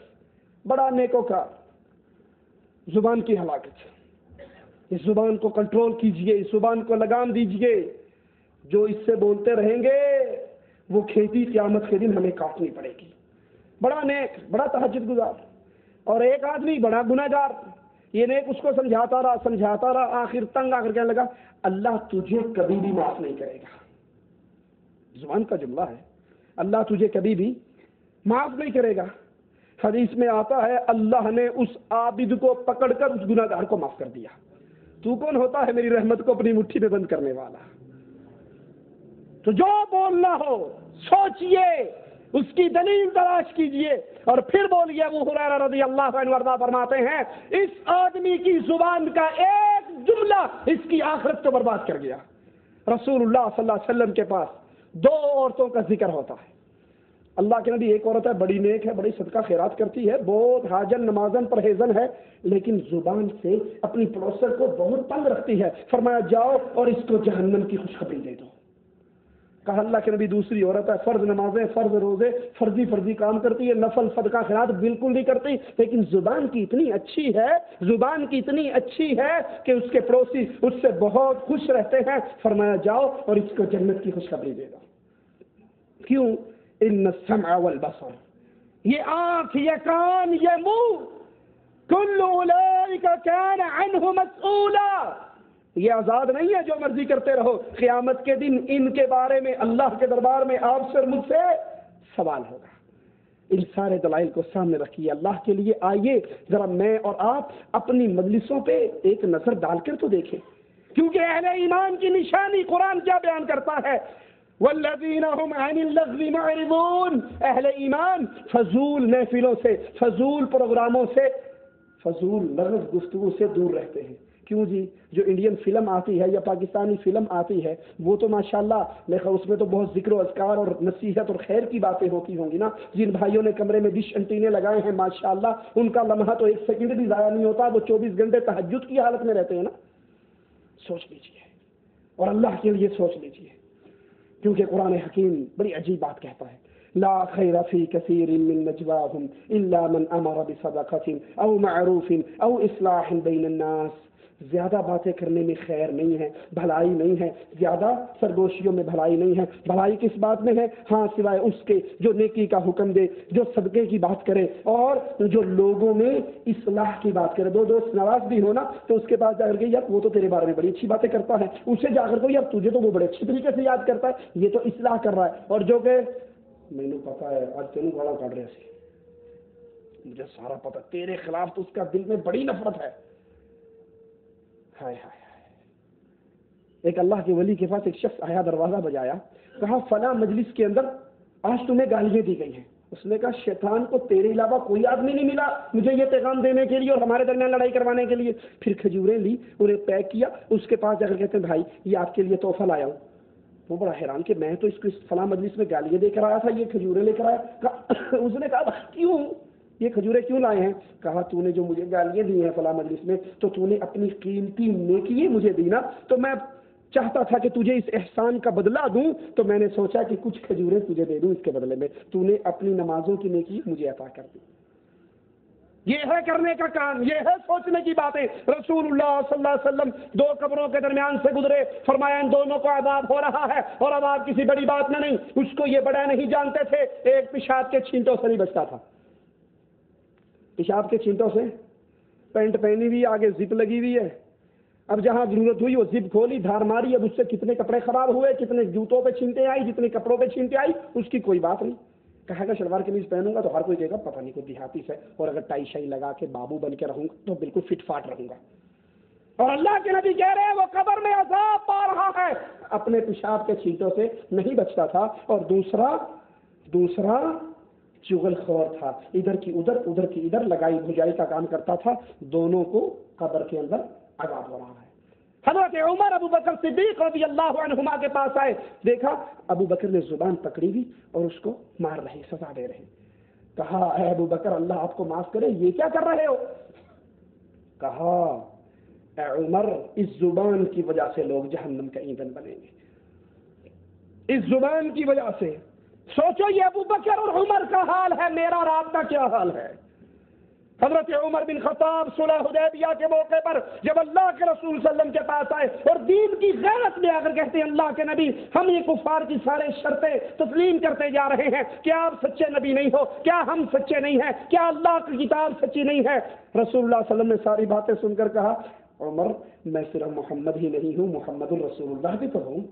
بڑا نیکوکار، زبان کی ہلاکت. اس زبان کو کنٹرول کیجئے، اس زبان کو لگام دیجئے. جو اس سے بولتے رہیں گے وہ کھیتی قیامت کے دن ہمیں کاٹنی پڑے گی. بڑا نیک، بڑا تہجد گزار، اور ایک آدمی بڑا گنہگار. یہ نیک اس کو سمجھاتا رہا، آخر تنگ آ کر کہنے لگا اللہ تجھے کبھی بھی معاف نہیں کرے گا. زبان کا جملہ ہے، اللہ تجھے کبھی بھی معاف نہیں کرے گا. حدیث میں آتا ہے اللہ نے اس عابد کو پکڑ کر اس گناہگار کو معاف کر دیا. تو کون ہوتا ہے میری رحمت کو اپنی مٹھی میں بند کرنے والا؟ تو جو بولنا ہو سوچئے، اس کی دلیل تلاش کیجئے اور پھر بولیے. ابو ہریرہ رضی اللہ عنہ وارضاہ فرماتے ہیں اس آدمی کی زبان کا ایک جملہ اس کی آخرت کو برباد کر گیا. رسول اللہ صلی اللہ علیہ وسلم کے پاس دو عورتوں کا ذکر ہوتا ہے. اللہ کے نبی ایک عورت ہے, بڑی نیک ہے, بڑی صدقہ خیرات کرتی ہے, بہت حاجن نمازن پرہیزن ہے, لیکن زبان سے اپنی پڑوسر کو بہت تنگ رکھتی ہے. فرمایا جاؤ اور اس کو جہنم کی خوشخبری دے دو. کہا اللہ کے نبی دوسری عورت ہے, فرض نمازیں, فرض روزے, فرضی کام کرتی ہے, نفل صدقہ خیرات بالکل نہیں کرتی, لیکن زبان کی اتنی اچھی ہے کہ اس کے پڑوسی اس سے بہت خوش رہتے ہیں. فرمایا جاؤ اور اس کو جنت کی خوشخبری دے دو. کیوں؟ ان السمع والبصر, یہ آنکھ, یہ کان, یہ منہ, کل اولئک کان عنہ مسئولا, یہ آزاد نہیں ہے جو مرضی کرتے رہو. قیامت کے دن ان کے بارے میں اللہ کے دربار میں آپ سے اور مجھ سے سوال ہوگا. ان سارے دلائل کو سامنے رکھیے اللہ کے لیے. آئیے ذرا میں اور آپ اپنی مجلسوں پہ ایک نظر ڈال کر تو دیکھیں, کیونکہ اہل ایمان کی نشانی قرآن کیا بیان کرتا ہے؟ والذین هم عن اللغو معرضون. اہل ایمان فضول محفلوں سے, فضول پروگراموں سے, فضول لغو گفتگو سے دور رہتے ہیں. کیوں جی؟ جو انڈین فلم آتی ہے یا پاکستانی فلم آتی ہے وہ تو ماشاءاللہ اس میں تو بہت ذکر و اذکار اور نصیحت اور خیر کی باتیں ہوتی ہوں گی نا. جن بھائیوں نے کمرے میں ڈش انٹینے لگائے ہیں ماشاءاللہ ان کا لمحہ تو ایک سیکنڈ بھی ضائع نہیں ہوتا, وہ 24 گھنٹے تہجد کی حالت میں رہتے ہیں نا. سوچ لیجیے اور اللہ کے لیے سوچ لیجیے, کیونکہ قرآن حکیم بڑی عجیب بات کہتا ہے. لا خیر فی کثیر من نجواہم الا من امر بصدقۃ او معروف او اصلاح بین الناس. زیادہ باتیں کرنے میں خیر نہیں ہے, بھلائی نہیں ہے, زیادہ سرگوشیوں میں بھلائی نہیں ہے. بھلائی کس بات میں ہے؟ ہاں سوائے اس کے جو نیکی کا حکم دے, جو صدقے کی بات کرے اور جو لوگوں میں اصلاح کی بات کرے. دو دوست ناراض بھی ہونا تو اس کے پاس جا کر کے یار وہ تو تیرے بارے میں بڑی اچھی باتیں کرتا ہے, اسے جا کر کے یار تجھے تو وہ بڑے اچھی طریقے سے یاد کرتا ہے, یہ تو اصلاح کر رہا ہے. اور جو کہ میں نے پتا ہے آج تینوں گاڑا کاٹ رہے سے, مجھے سارا پتا, تیرے خلاف تو اس کا دل میں بڑی نفرت ہے. ہائے ہائے. ایک اللہ کے ولی کے پاس ایک شخص آیا, دروازہ بجایا, کہا فلاں مجلس کے اندر آج تمہیں گالیاں دی گئی ہیں. اس نے کہا شیطان کو تیرے علاوہ کوئی آدمی نہیں ملا مجھے یہ پیغام دینے کے لیے اور ہمارے درمیان لڑائی کروانے کے لیے. پھر کھجوریں لی, انہیں پیک کیا, اس کے پاس جا کر کہتے ہیں بھائی یہ آپ کے لیے تحفہ لایا ہوں. وہ بڑا حیران کہ میں تو اس کو فلاں مجلس میں گالیاں دے کر آیا تھا, یہ کھجوریں لے کر آیا. اس نے کہا کیوں, یہ کھجوریں کیوں لائے ہیں؟ کہا تو نے جو مجھے گالیاں دی ہیں فلاں مجلس میں تو تو نے اپنی قیمتی نیکی مجھے دی نا, تو میں چاہتا تھا کہ تجھے اس احسان کا بدلہ دوں, تو میں نے سوچا کہ کچھ کھجوریں تجھے دے دوں اس کے بدلے میں. تو نے اپنی نمازوں کی نیکی مجھے عطا کر دی. یہ ہے کرنے کا کام, یہ ہے سوچنے کی باتیں. رسول اللہ صلی اللہ علیہ وسلم دو قبروں کے درمیان سے گزرے, فرمایا ان دونوں کو عذاب ہو رہا ہے, اور عذاب کسی بڑی بات میں نہیں. اس کو یہ بڑا نہیں جانتے تھے, ایک پیشاب کے چھینٹوں سے نہیں بچتا تھا. پیشاب کے چھینٹوں سے, پینٹ پہنی ہوئی, آگے زپ لگی ہوئی ہے, اب جہاں ضرورت ہوئی وہ زپ کھولی, دھار ماری, اب اس سے کتنے کپڑے خراب ہوئے, کتنے جوتوں پہ چھینٹیں آئی, جتنے کپڑوں پہ چھینٹیں آئی, اس کی کوئی بات نہیں. کہا کہ شلوار قمیض پہنوں گا تو ہر کوئی کہے گا پتہ نہیں کوئی دیہاتی سے, اور اگر ٹائی شائی لگا کے بابو بن کے رہوں گا تو بالکل فٹ فاٹ رہوں گا. اور اللہ کے نبی کہہ رہے ہیں وہ قبر میں عذاب پا رہا ہے, اپنے پیشاب کے چھینٹوں سے نہیں بچتا تھا. اور دوسرا چغل خور تھا, ادھر کی ادھر لگائی بھجائی کا کام کرتا تھا. دونوں کو قبر کے اندر عذاب ہو رہا ہے. حضرت عمر ابو بکر صدیق رضی اللہ عنہما کے پاس آئے, دیکھا ابو بکر نے زبان پکڑی ہوئی اور اس کو مار رہے, سزا دے رہے. کہا اے ابو بکر اللہ آپ کو معاف کرے, یہ کیا کر رہے ہو؟ کہا اے عمر اس زبان کی وجہ سے لوگ جہنم کا ایندھن بنیں گے, اس زبان کی وجہ سے. سوچو یہ ابو بکر اور عمر کا حال ہے, میرا اور آپ کا کیا حال ہے؟ حضرت عمر بن خطاب صلح حدیبیہ کے موقع پر جب اللہ کے رسول صلی اللہ علیہ وسلم کے پاس آئے اور دین کی غیرت میں آ کر کہتے ہیں اللہ کے نبی ہم یہ کفار کی سارے شرطیں تسلیم کرتے جا رہے ہیں, کیا آپ سچے نبی نہیں ہو, کیا ہم سچے نہیں ہیں, کیا اللہ کی کتاب سچی نہیں ہے؟ رسول اللہ صلی اللہ علیہ وسلم نے ساری باتیں سن کر کہا عمر میں صرف محمد ہی نہیں ہوں, محمد الرسول اللہ بھی تو ہوں.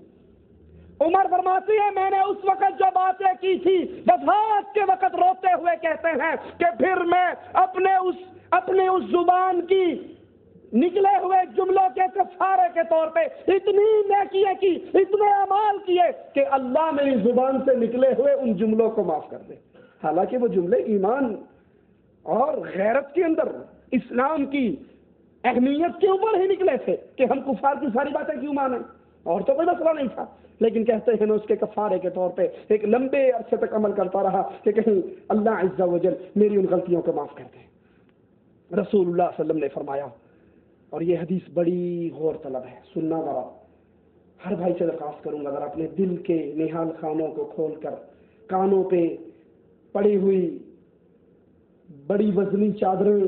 عمر فرماتی ہے میں نے اس وقت جو باتیں کی تھی وفات کے وقت روتے ہوئے کہتے ہیں کہ پھر میں اپنے اس زبان کی نکلے ہوئے جملوں کے کفارے کے طور پہ اتنی نیکیاں کی, اتنے اعمال کیے کہ اللہ میری زبان سے نکلے ہوئے ان جملوں کو معاف کر دے. حالانکہ وہ جملے ایمان اور غیرت کے اندر اسلام کی اہمیت کے اوپر ہی نکلے تھے کہ ہم کفار کی ساری باتیں کیوں مانیں, اور تو کوئی مسئلہ نہیں تھا. لیکن کہتے ہیں میں اس کے کفارے کے طور پہ ایک لمبے عرصے تک عمل کرتا رہا کہ کہیں اللہ عز و جل میری ان غلطیوں کو معاف کر دے۔ رسول اللہ صلی اللہ علیہ وسلم نے فرمایا، اور یہ حدیث بڑی غور طلب ہے، سننا ذرا، ہر بھائی سے درخواست کروں گا، اگر اپنے دل کے نہال خانوں کو کھول کر کانوں پہ پڑی ہوئی بڑی وزنی چادریں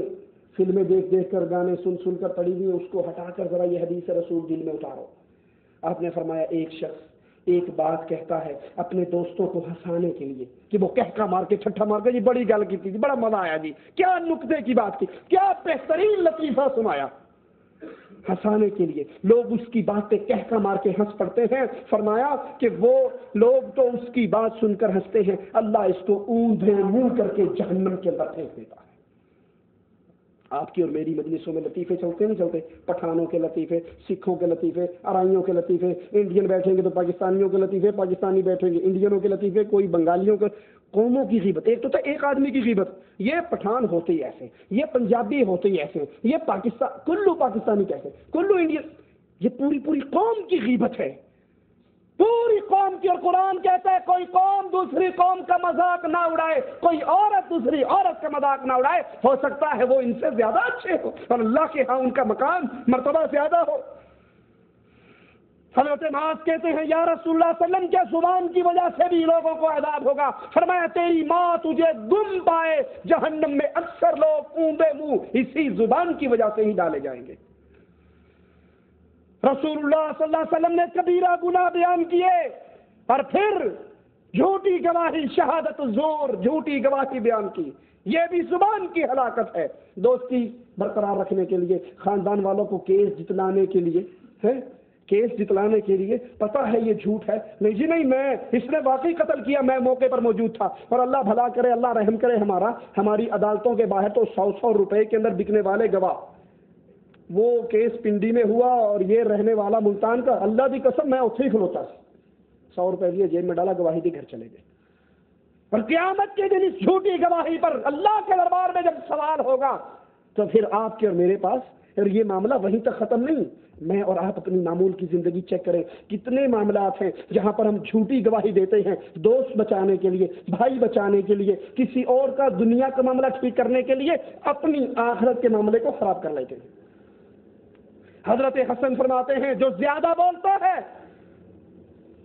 فلمیں دیکھ دیکھ کر گانے سن سن کر پڑی ہوئی اس کو ہٹا کر ذرا یہ حدیث رسول دل میں اتارو۔ آپ نے فرمایا ایک شخص ایک بات کہتا ہے اپنے دوستوں کو ہنسانے کے لیے کہ وہ کہکا مار کے چھٹا مار کے، یہ بڑی گل کی تھی، بڑا مزہ آیا جی، کیا نکتے کی بات کی، کیا بہترین لطیفہ سنایا، ہنسانے کے لیے لوگ اس کی بات پہ کہکا مار کے ہنس پڑتے ہیں۔ فرمایا کہ وہ لوگ تو اس کی بات سن کر ہنستے ہیں، اللہ اس کو اوندھے منہ کر کے جہنم کے اندر پھینک دیتا ہے۔ آپ کی اور میری مجلسوں میں لطیفے چلتے نہیں چلتے؟ پٹھانوں کے لطیفے، سکھوں کے لطیفے، ارائیوں کے لطیفے، انڈین بیٹھیں گے تو پاکستانیوں کے لطیفے، پاکستانی بیٹھیں گے انڈینوں کے لطیفے، کوئی بنگالیوں کے، قوموں کی غیبت۔ ایک تو تھا ایک آدمی کی غیبت، یہ پٹھان ہوتے ہی ایسے، یہ پنجابی ہوتے ہی ایسے، یہ پاکستان کلو پاکستانی کیسے، کلو انڈین، یہ پوری قوم کی غیبت ہے، پوری قوم کی۔ اور قرآن کہتا ہے کوئی قوم دوسری قوم کا مذاق نہ اڑائے، کوئی عورت دوسری عورت کا مذاق نہ اڑائے، ہو سکتا ہے وہ ان سے زیادہ اچھے ہو اور اللہ کے ہاں ان کا مقام مرتبہ زیادہ ہو۔ حضرت معاذ کہتے ہیں یا رسول اللہ صلی اللہ علیہ وسلم کے زبان کی وجہ سے بھی لوگوں کو عذاب ہوگا۔ فرمایا تیری ماں تجھے گم پائے، جہنم میں اکثر لوگ اونبے منہ اسی زبان کی وجہ سے ہی ڈالے جائیں گے۔ رسول اللہ صلی اللہ علیہ وسلم نے کبیرہ گناہ بیان کیے اور پھر جھوٹی گواہی، شہادت الزور، جھوٹی گواہی بیان کی، یہ بھی زبان کی ہلاکت ہے۔ دوستی برقرار رکھنے کے لیے، خاندان والوں کو کیس جتلانے کے لیے، کیس جتلانے کے لیے، پتہ ہے یہ جھوٹ ہے، نہیں جی نہیں، میں اس نے واقعی قتل کیا، میں موقع پر موجود تھا، اور اللہ بھلا کرے، اللہ رحم کرے، ہماری عدالتوں کے باہر تو 100 روپے کے اندر بکنے والے گواہ، وہ کیس پنڈی میں ہوا اور یہ رہنے والا ملتان کا، اللہ کی قسم میں اتھے ہی کھلوتا، 100 روپے لیے جیب میں ڈالا، گواہی دی، گھر چلے گئے۔ اور قیامت کے دن اس جھوٹی گواہی پر اللہ کے دربار میں جب سوال ہوگا تو پھر آپ کے اور میرے پاس، اور یہ معاملہ وہیں تک ختم نہیں، میں اور آپ اپنی معمول کی زندگی چیک کریں، کتنے معاملات ہیں جہاں پر ہم جھوٹی گواہی دیتے ہیں، دوست بچانے کے لیے، بھائی بچانے کے لیے، کسی اور کا دنیا کا معاملہ ٹھیک کرنے کے لیے اپنی آخرت کے معاملے کو خراب کر لیتے ہیں۔ حضرت حسن فرماتے ہیں جو زیادہ بولتا ہے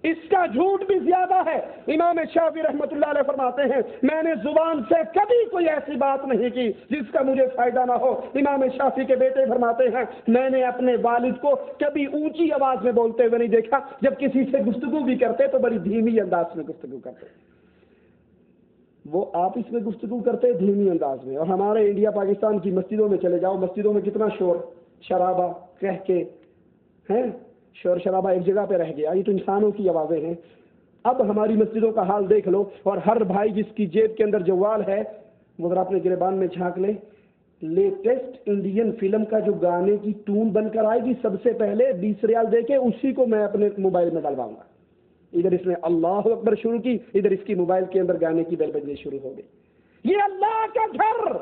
اس کا جھوٹ بھی زیادہ ہے۔ امام شافعی رحمۃ اللہ علیہ فرماتے ہیں میں نے زبان سے کبھی کوئی ایسی بات نہیں کی جس کا مجھے فائدہ نہ ہو۔ امام شافعی کے بیٹے فرماتے ہیں میں نے اپنے والد کو کبھی اونچی آواز میں بولتے ہوئے نہیں دیکھا، جب کسی سے گفتگو بھی کرتے تو بڑی دھیمی انداز میں گفتگو کرتے، وہ آپس میں گفتگو کرتے دھیمی انداز میں۔ اور ہمارے انڈیا پاکستان کی مسجدوں میں چلے جاؤ، مسجدوں میں کتنا شور شرابہ کہہ کے ہیں، شور شرابہ ایک جگہ پہ رہ گیا، یہ تو انسانوں کی آوازیں ہیں۔ اب ہماری مسجدوں کا حال دیکھ لو، اور ہر بھائی جس کی جیب کے اندر جوال ہے وہ ذرا اپنے گریبان میں جھانک لے، لیٹسٹ انڈین فلم کا جو گانے کی ٹون بن کر آئے گی سب سے پہلے 20 ریال دے کے اسی کو میں اپنے موبائل میں ڈلواؤں گا۔ ادھر اس نے اللہ اکبر شروع کی، ادھر اس کی موبائل کے اندر گانے کی بیل بجنی شروع ہو گئی۔ یہ اللہ کا گھر،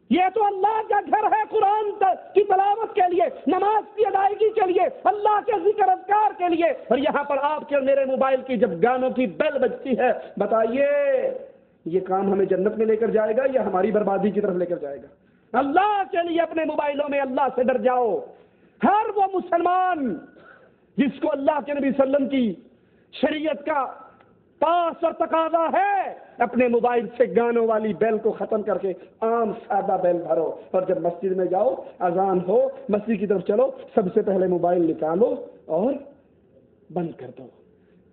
یہ تو اللہ کا گھر ہے، قرآن کی تلاوت کے لیے، نماز کی ادائیگی کے لیے، اللہ کے ذکر اذکار کے لیے، اور یہاں پر آپ کے اور میرے موبائل کی جب گانوں کی بیل بجتی ہے، بتائیے یہ کام ہمیں جنت میں لے کر جائے گا یا ہماری بربادی کی طرف لے کر جائے گا؟ اللہ کے لیے اپنے موبائلوں میں اللہ سے ڈر جاؤ۔ ہر وہ مسلمان جس کو اللہ کے نبی صلی اللہ علیہ وسلم کی شریعت کا پاس اور تقاضا ہے، اپنے موبائل سے گانوں والی بیل کو ختم کر کے عام سادہ بیل بھرو، اور جب مسجد میں جاؤ، اذان ہو، مسجد کی طرف چلو، سب سے پہلے موبائل نکالو اور بند کر دو۔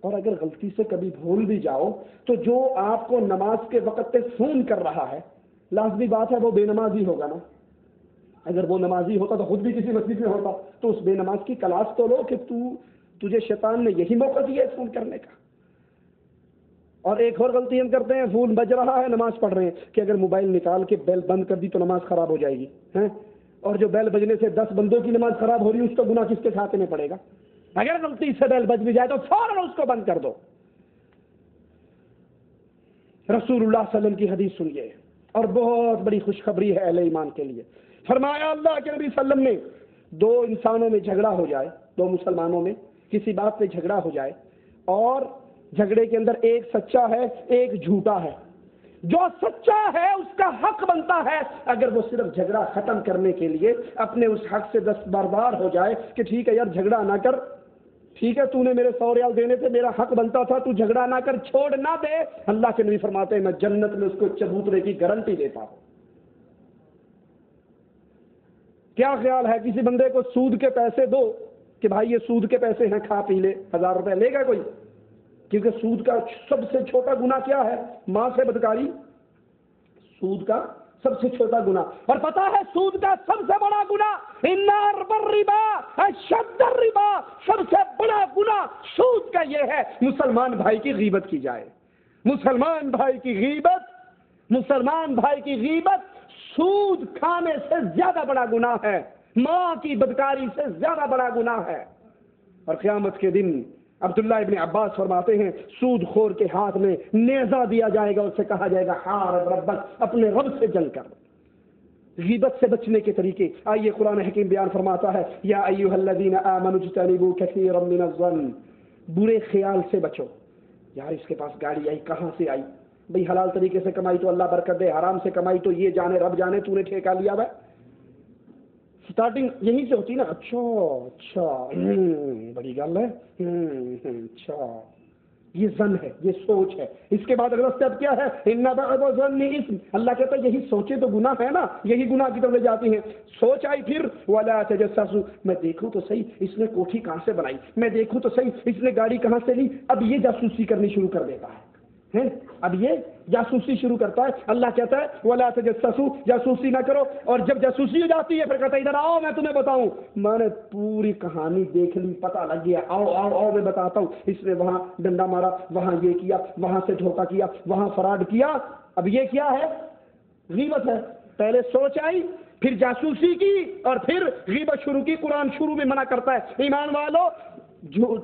اور اگر غلطی سے کبھی بھول بھی جاؤ تو جو آپ کو نماز کے وقت پہ فون کر رہا ہے، لازمی بات ہے وہ بے نمازی ہوگا نا۔ اگر وہ نمازی ہوتا تو خود بھی کسی مسجد میں ہوتا، تو اس بے نماز کی کلاس تو لو کہ تجھے شیطان نے یہی موقع دیا ہے فون کرنے کا۔ اور ایک اور غلطی ہم کرتے ہیں، فون بج رہا ہے، نماز پڑھ رہے ہیں، کہ اگر موبائل نکال کے بیل بند کر دی تو نماز خراب ہو جائے گی، اور جو بیل بجنے سے 10 بندوں کی نماز خراب ہو رہی ہے اس کا گناہ کس کے کھاتے میں پڑے گا؟ اگر غلطی سے بیل بج بھی جائے تو فوراً اس کو بند کر دو۔ رسول اللہ صلی اللہ علیہ وسلم کی حدیث سنیے، اور بہت بڑی خوشخبری ہے اہل ایمان کے لیے۔ فرمایا اللہ کے نبی صلی اللہ علیہ وسلم نے، دو انسانوں میں جھگڑا ہو جائے، دو مسلمانوں میں کسی بات پہ جھگڑا ہو جائے، اور جھگڑے کے اندر ایک سچا ہے ایک جھوٹا ہے. جو سچا ہے اس کا حق بنتا ہے اگر وہ صرف جھگڑا ختم کرنے کے لیے اپنے اس حق سے دستبردار ہو جائے کہ ٹھیک ہے یار جھگڑا نہ کر, ٹھیک ہے تو نے میرے 100 ریال دینے سے میرا حق بنتا تھا, تو جھگڑا نہ کر, چھوڑ نہ دے. اللہ کے نبی فرماتے ہیں میں جنت میں اس کو چبوترے کی گارنٹی دیتا ہوں. کیا خیال ہے کسی بندے کو سود کے پیسے دو کہ بھائی یہ سود کے پیسے ہیں کھا پی لے, 1000 روپے لے گا کوئی؟ کیونکہ سود کا سب سے چھوٹا گناہ کیا ہے؟ ماں سے بدکاری. سود کا سب سے چھوٹا گناہ. اور پتا ہے سود کا سب سے بڑا گناہ الربا اشد الربا, سب سے بڑا گناہ سود کا یہ ہے مسلمان بھائی کی غیبت کی جائے. مسلمان بھائی کی غیبت, مسلمان بھائی کی غیبت سود کھانے سے زیادہ بڑا گناہ ہے, ماں کی بدکاری سے زیادہ بڑا گناہ ہے. اور قیامت کے دن عبداللہ ابن عباس فرماتے ہیں سود خور کے ہاتھ میں نیزہ دیا جائے گا, اس سے کہا جائے گا حارب ربک, اپنے رب سے جنگ کر. غیبت سے بچنے کے طریقے آئیے قرآن حکیم بیان فرماتا ہے یا ایھا الذین آمنوا اجتنبوا کثیرا من الظن, برے خیال سے بچو. یار اس کے پاس گاڑی آئی, کہاں سے آئی؟ بھئی حلال طریقے سے کمائی تو اللہ برکت دے, حرام سے کمائی تو یہ جانے رب جانے, تو نے ٹھیکہ لیا ہے. سٹارٹنگ یہیں سے ہوتی نا, اچھا بڑی گل ہے, اچھا یہ ظن ہے, یہ سوچ ہے. اس کے بعد اگلا اسٹیپ کیا ہے؟ ان بعض الظن اثم. اللہ کہتا ہے یہی سوچے تو گناہ ہے نا, یہی گناہ کی طرف لے جاتی ہیں. سوچ آئی پھر ولا تجسسوا, میں دیکھوں تو صحیح اس نے کوٹھی کہاں سے بنائی, میں دیکھوں تو صحیح اس نے گاڑی کہاں سے لی. اب یہ جاسوسی کرنی شروع کر دیتا ہے, اب یہ جاسوسی شروع کرتا ہے. اللہ کہتا ہے ولا تجسسوا, جاسوسی نہ کرو. اور جب جاسوسی ہو جاتی ہے پھر کہتا ہے ادھر آؤ میں تمہیں بتاؤں, میں نے پوری کہانی دیکھ لی, پتہ لگ گیا, آؤ آؤ آؤ میں بتاتا ہوں. اس نے وہاں ڈنڈا مارا, وہاں یہ کیا, وہاں سے دھوکہ کیا, وہاں فراڈ کیا. اب یہ کیا ہے؟ غیبت ہے. پہلے سوچ آئی, پھر جاسوسی کی, اور پھر غیبت شروع کی. قرآن شروع میں منع کرتا ہے ایمان والو جو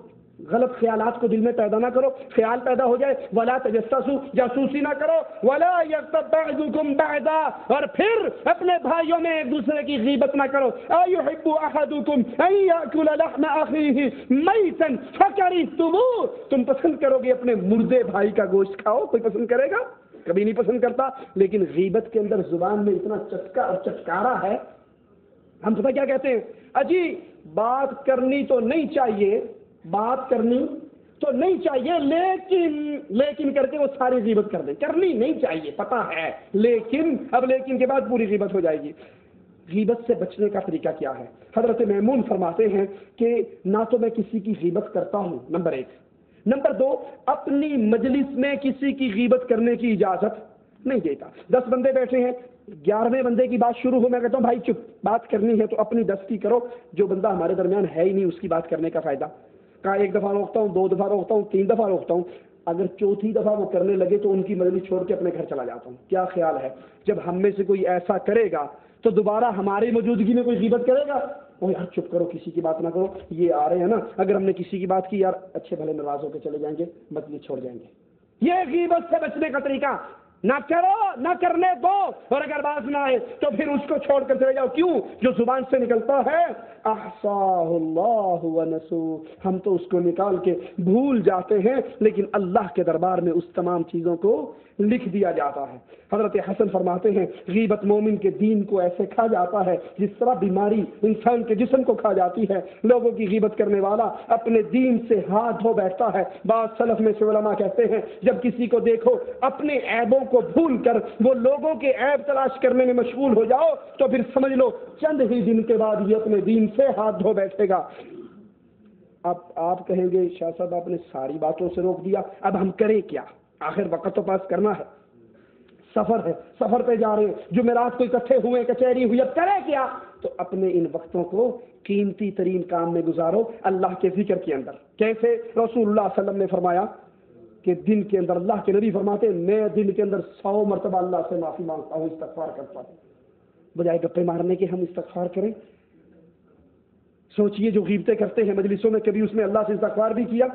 غلط خیالات کو دل میں پیدا نہ کرو. خیال پیدا ہو جائے ولا تجسسوا, جاسوسی نہ کرو. ولا یغتب بعضکم بعضا, اور پھر اپنے بھائیوں میں ایک دوسرے کی غیبت نہ کرو. ایحب احدکم ان یاکل لحم اخیہ میتا فکرہتموہ, تم پسند کرو گے اپنے مردے بھائی کا گوشت کھاؤ؟ کوئی پسند کرے گا؟ کبھی نہیں پسند کرتا. لیکن غیبت کے اندر زبان میں اتنا چسکا اور چٹکارا ہے. ہم پتہ کیا کہتے ہیں؟ اجی بات کرنی تو نہیں چاہیے, بات کرنی تو نہیں چاہیے, لیکن کر کے وہ ساری غیبت کر دیں. کرنی نہیں چاہیے پتہ ہے, لیکن اب لیکن کے بعد پوری غیبت ہو جائے گی. غیبت سے بچنے کا طریقہ کیا ہے؟ حضرت میمون فرماتے ہیں کہ نہ تو میں کسی کی غیبت کرتا ہوں, نمبر 1. نمبر 2, اپنی مجلس میں کسی کی غیبت کرنے کی اجازت نہیں دیتا. 10 بندے بیٹھے ہیں, 11ویں بندے کی بات شروع ہو, میں کہتا ہوں بھائی چپ, بات کرنی ہے تو اپنی 10 کی کرو. جو بندہ ہمارے درمیان ہے ہی نہیں اس کی بات کرنے کا فائدہ کہاں؟ 1 دفعہ روکتا ہوں, 2 دفعہ روکتا ہوں, 3 دفعہ روکتا ہوں. اگر 4تھی دفعہ وہ کرنے لگے تو ان کی مجلس چھوڑ کے اپنے گھر چلا جاتا ہوں. کیا خیال ہے جب ہم میں سے کوئی ایسا کرے گا تو دوبارہ ہماری موجودگی میں کوئی غیبت کرے گا؟ او یار چپ کرو, کسی کی بات نہ کرو, یہ آ رہے ہیں نا, اگر ہم نے کسی کی بات کی یار اچھے بھلے ناراض ہو کے چلے جائیں گے, مجلس چھوڑ جائیں گے. یہ غیبت سے بچنے کا طریقہ. نہ کرو, نہ کرنے دو, اور اگر بات نہ آئے تو پھر اس کو چھوڑ کر چلے جاؤ. کیوں؟ جو زبان سے نکلتا ہے احصاہ اللہ ونسوہ, ہم تو اس کو نکال کے بھول جاتے ہیں, لیکن اللہ کے دربار میں اس تمام چیزوں کو لکھ دیا جاتا ہے. حضرت حسن فرماتے ہیں غیبت مومن کے دین کو ایسے کھا جاتا ہے جس طرح بیماری انسان کے جسم کو کھا جاتی ہے. لوگوں کی غیبت کرنے والا اپنے دین سے ہاتھ دھو بیٹھتا ہے. بعض سلف میں سے علماء کہتے ہیں جب کسی کو دیکھو اپنے عیبوں کو بھول کر وہ لوگوں کے عیب تلاش کرنے میں مشغول ہو جاؤ تو پھر سمجھ لو چند ہی دن کے بعد یہ اپنے دین سے ہاتھ دھو بیٹھے گا. اب آپ کہیں گے شاہ صاحب آپ نے ساری باتوں سے روک دیا, اب ہم کریں کیا؟ آخر وقت تو پاس کرنا ہے, سفر ہے, سفر پہ جا رہے ہیں, جمعرات کو اکٹھے ہوئے, کچہری ہوئی, اب کریں کیا؟ تو اپنے ان وقتوں کو قیمتی ترین کام میں گزارو اللہ کے ذکر کے اندر. کیسے؟ رسول اللہ صلی اللہ علیہ وسلم نے فرمایا کہ دن کے اندر, اللہ کے نبی فرماتے ہیں میں دن کے اندر 100 مرتبہ اللہ سے معافی مانگتا ہوں, استغفار کرتا ہوں. بجائے گپے مارنے کے ہم استغفار کریں. سوچئے جو غیبتیں کرتے ہیں مجلسوں میں, کبھی اس میں اللہ سے استغفار بھی کیا؟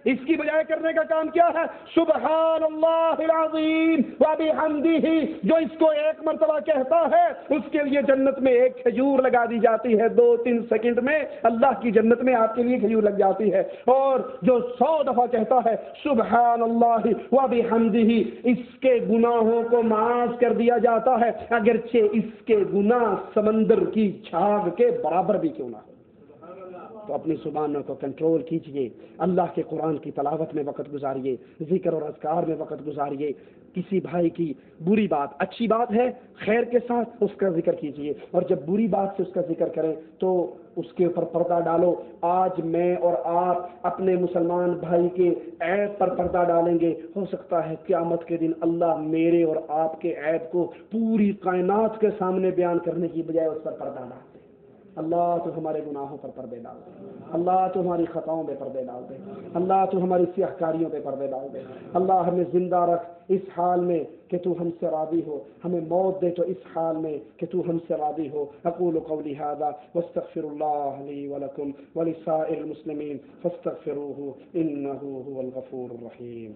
اس کی بجائے کرنے کا کام کیا ہے؟ سبحان اللہ العظیم وبحمدہ، جو اس کو ایک مرتبہ کہتا ہے اس کے لیے جنت میں ایک کھجور لگا دی جاتی ہے، 2-3 سیکنڈ میں اللہ کی جنت میں آپ کے لیے کھجور لگ جاتی ہے۔ اور جو 100 دفعہ کہتا ہے سبحان اللہ وبحمدہ، اس کے گناہوں کو معاف کر دیا جاتا ہے، اگرچہ اس کے گناہ سمندر کی جھاگ کے برابر بھی کیوں نہ ہو۔ تو اپنی زبانوں کو کنٹرول کیجئے، اللہ کے قرآن کی تلاوت میں وقت گزاریے، ذکر اور اذکار میں وقت گزاریے، کسی بھائی کی بری بات اچھی بات ہے خیر کے ساتھ اس کا ذکر کیجئے، اور جب بری بات سے اس کا ذکر کریں تو اس کے اوپر پردہ ڈالو۔ آج میں اور آپ اپنے مسلمان بھائی کے عیب پر پردہ ڈالیں گے، ہو سکتا ہے قیامت کے دن اللہ میرے اور آپ کے عیب کو پوری کائنات کے سامنے بیان کرنے کی بجائے اس پر پردہ ڈال دے۔ اللہ تو ہمارے گناہوں پر پردے ڈال دے، اللہ تو ہماری خطاؤں پہ پردے ڈال دے، اللہ تو ہماری سیاہ کاریوں پہ پردے ڈال دے۔ اللہ ہمیں زندہ رکھ اس حال میں کہ تو ہم سے راضی ہو، ہمیں موت دے تو اس حال میں کہ تو ہم سے راضی ہو۔ اقول قولی ھذا واستغفر اللہ لی ولکم ولسائر المسلمین فاستغفروہ انہ ھو الغفور الرحیم۔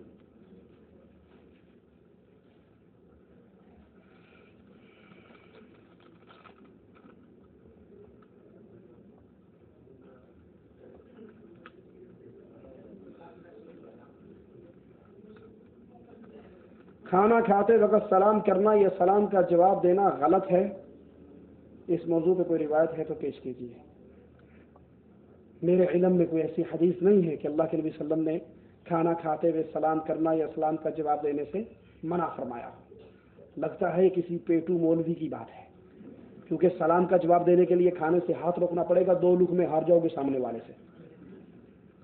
کھانا کھاتے وقت سلام کرنا یا سلام کا جواب دینا غلط ہے؟ اس موضوع پہ کوئی روایت ہے تو پیش کیجیے۔ میرے علم میں کوئی ایسی حدیث نہیں ہے کہ اللہ کے نبی صلی اللہ علیہ وسلم نے کھانا کھاتے ہوئے سلام کرنا یا سلام کا جواب دینے سے منع فرمایا۔ لگتا ہے کسی پیٹو مولوی کی بات ہے، کیونکہ سلام کا جواب دینے کے لیے کھانے سے ہاتھ روکنا پڑے گا، 2 لقمے ہار جاؤ گے سامنے والے سے۔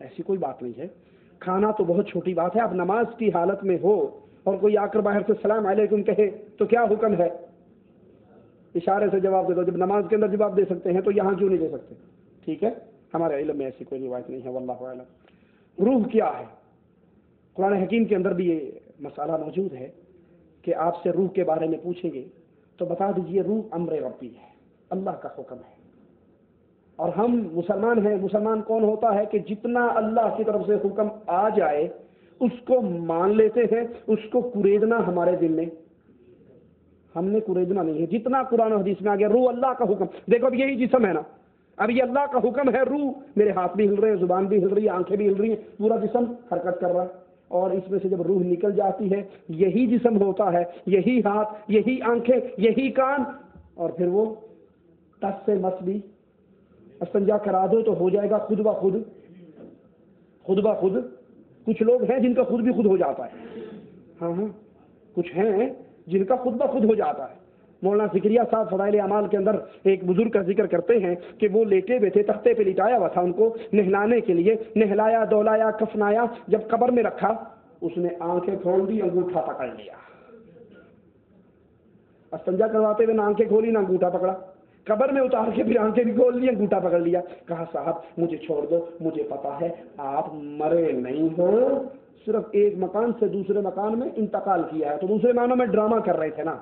ایسی کوئی بات نہیں ہے۔ کھانا تو بہت چھوٹی بات ہے، آپ نماز کی حالت میں ہو اور کوئی آ کر باہر سے السلام علیکم کہے تو کیا حکم ہے؟ اشارے سے جواب دے دو۔ جب نماز کے اندر جواب دے سکتے ہیں تو یہاں کیوں نہیں دے سکتے؟ ٹھیک ہے، ہمارے علم میں ایسی کوئی روایت نہیں ہے، واللہ اعلم۔ روح کیا ہے؟ قرآن حکیم کے اندر بھی یہ مسئلہ موجود ہے کہ آپ سے روح کے بارے میں پوچھیں گے تو بتا دیجئے روح امر ربی ہے، اللہ کا حکم ہے۔ اور ہم مسلمان ہیں، مسلمان کون ہوتا ہے کہ جتنا اللہ کی طرف سے حکم آ جائے اس کو مان لیتے ہیں، اس کو کریدنا ہمارے دل میں ہم نے کریدنا نہیں ہے۔ جتنا قرآن و حدیث میں آ گیا روح اللہ کا حکم، دیکھو اب یہی جسم ہے نا، اب یہ اللہ کا حکم ہے، روح، میرے ہاتھ بھی ہل رہے ہیں، زبان بھی ہل رہی ہے، آنکھیں بھی ہل رہی ہیں، پورا جسم حرکت کر رہا ہے، اور اس میں سے جب روح نکل جاتی ہے یہی جسم ہوتا ہے، یہی ہاتھ، یہی آنکھیں، یہی کان، اور پھر وہ ٹس سے مس بھی استنجا کرا دو تو ہو جائے گا خود بخود، خود بخود۔ کچھ لوگ ہیں جن کا خود بھی خود ہو جاتا ہے، ہاں کچھ ہیں جن کا خود بخود ہو جاتا ہے۔ مولانا زکریا صاحب فضائل اعمال کے اندر ایک بزرگ کا ذکر کرتے ہیں کہ وہ لیٹے ہوئے تھے، تختے پہ لٹایا ہوا تھا ان کو نہلانے کے لیے، نہلایا، دولایا، کفنایا، جب قبر میں رکھا اس نے آنکھیں کھول دی، انگوٹھا پکڑ لیا۔ استنجا کرواتے ہوئے نہ آنکھیں کھولی نہ انگوٹھا پکڑا، قبر میں اتار کے پھر آنکھیں بھی کھول لی، انگوٹھا پکڑ لیا۔ کہا صاحب مجھے چھوڑ دو، مجھے پتا ہے آپ مرے نہیں ہو، صرف ایک مکان سے دوسرے مکان میں انتقال کیا ہے۔ تو دوسرے معنوں میں ڈرامہ کر رہے تھے نا،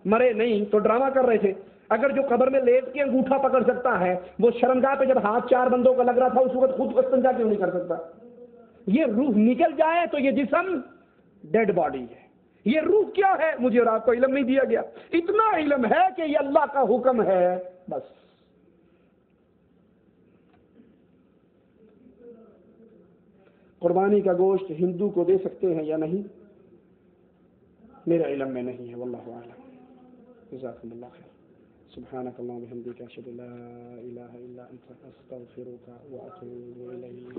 مرے نہیں تو ڈرامہ کر رہے تھے۔ اگر جو قبر میں لیٹ کے انگوٹھا پکڑ سکتا ہے، وہ شرمگاہ پہ جب ہاتھ 4 بندوں کا لگ رہا تھا اس وقت خود استنجا کیوں نہیں کر سکتا؟ یہ روح نکل جائے تو یہ جسم ڈیڈ باڈی ہے۔ یہ روح کیا ہے مجھے اور آپ کو علم نہیں دیا گیا، اتنا علم ہے کہ یہ اللہ کا حکم ہے بس۔ قربانی کا گوشت ہندو کو دے سکتے ہیں یا نہیں؟ میرے علم میں نہیں ہے، واللہ اعلم۔ جزاکم اللہ خیر۔ سبحانک اللہم وبحمدک، اشہد ان لا الہ الا انت، استغفرک واتوب الیک۔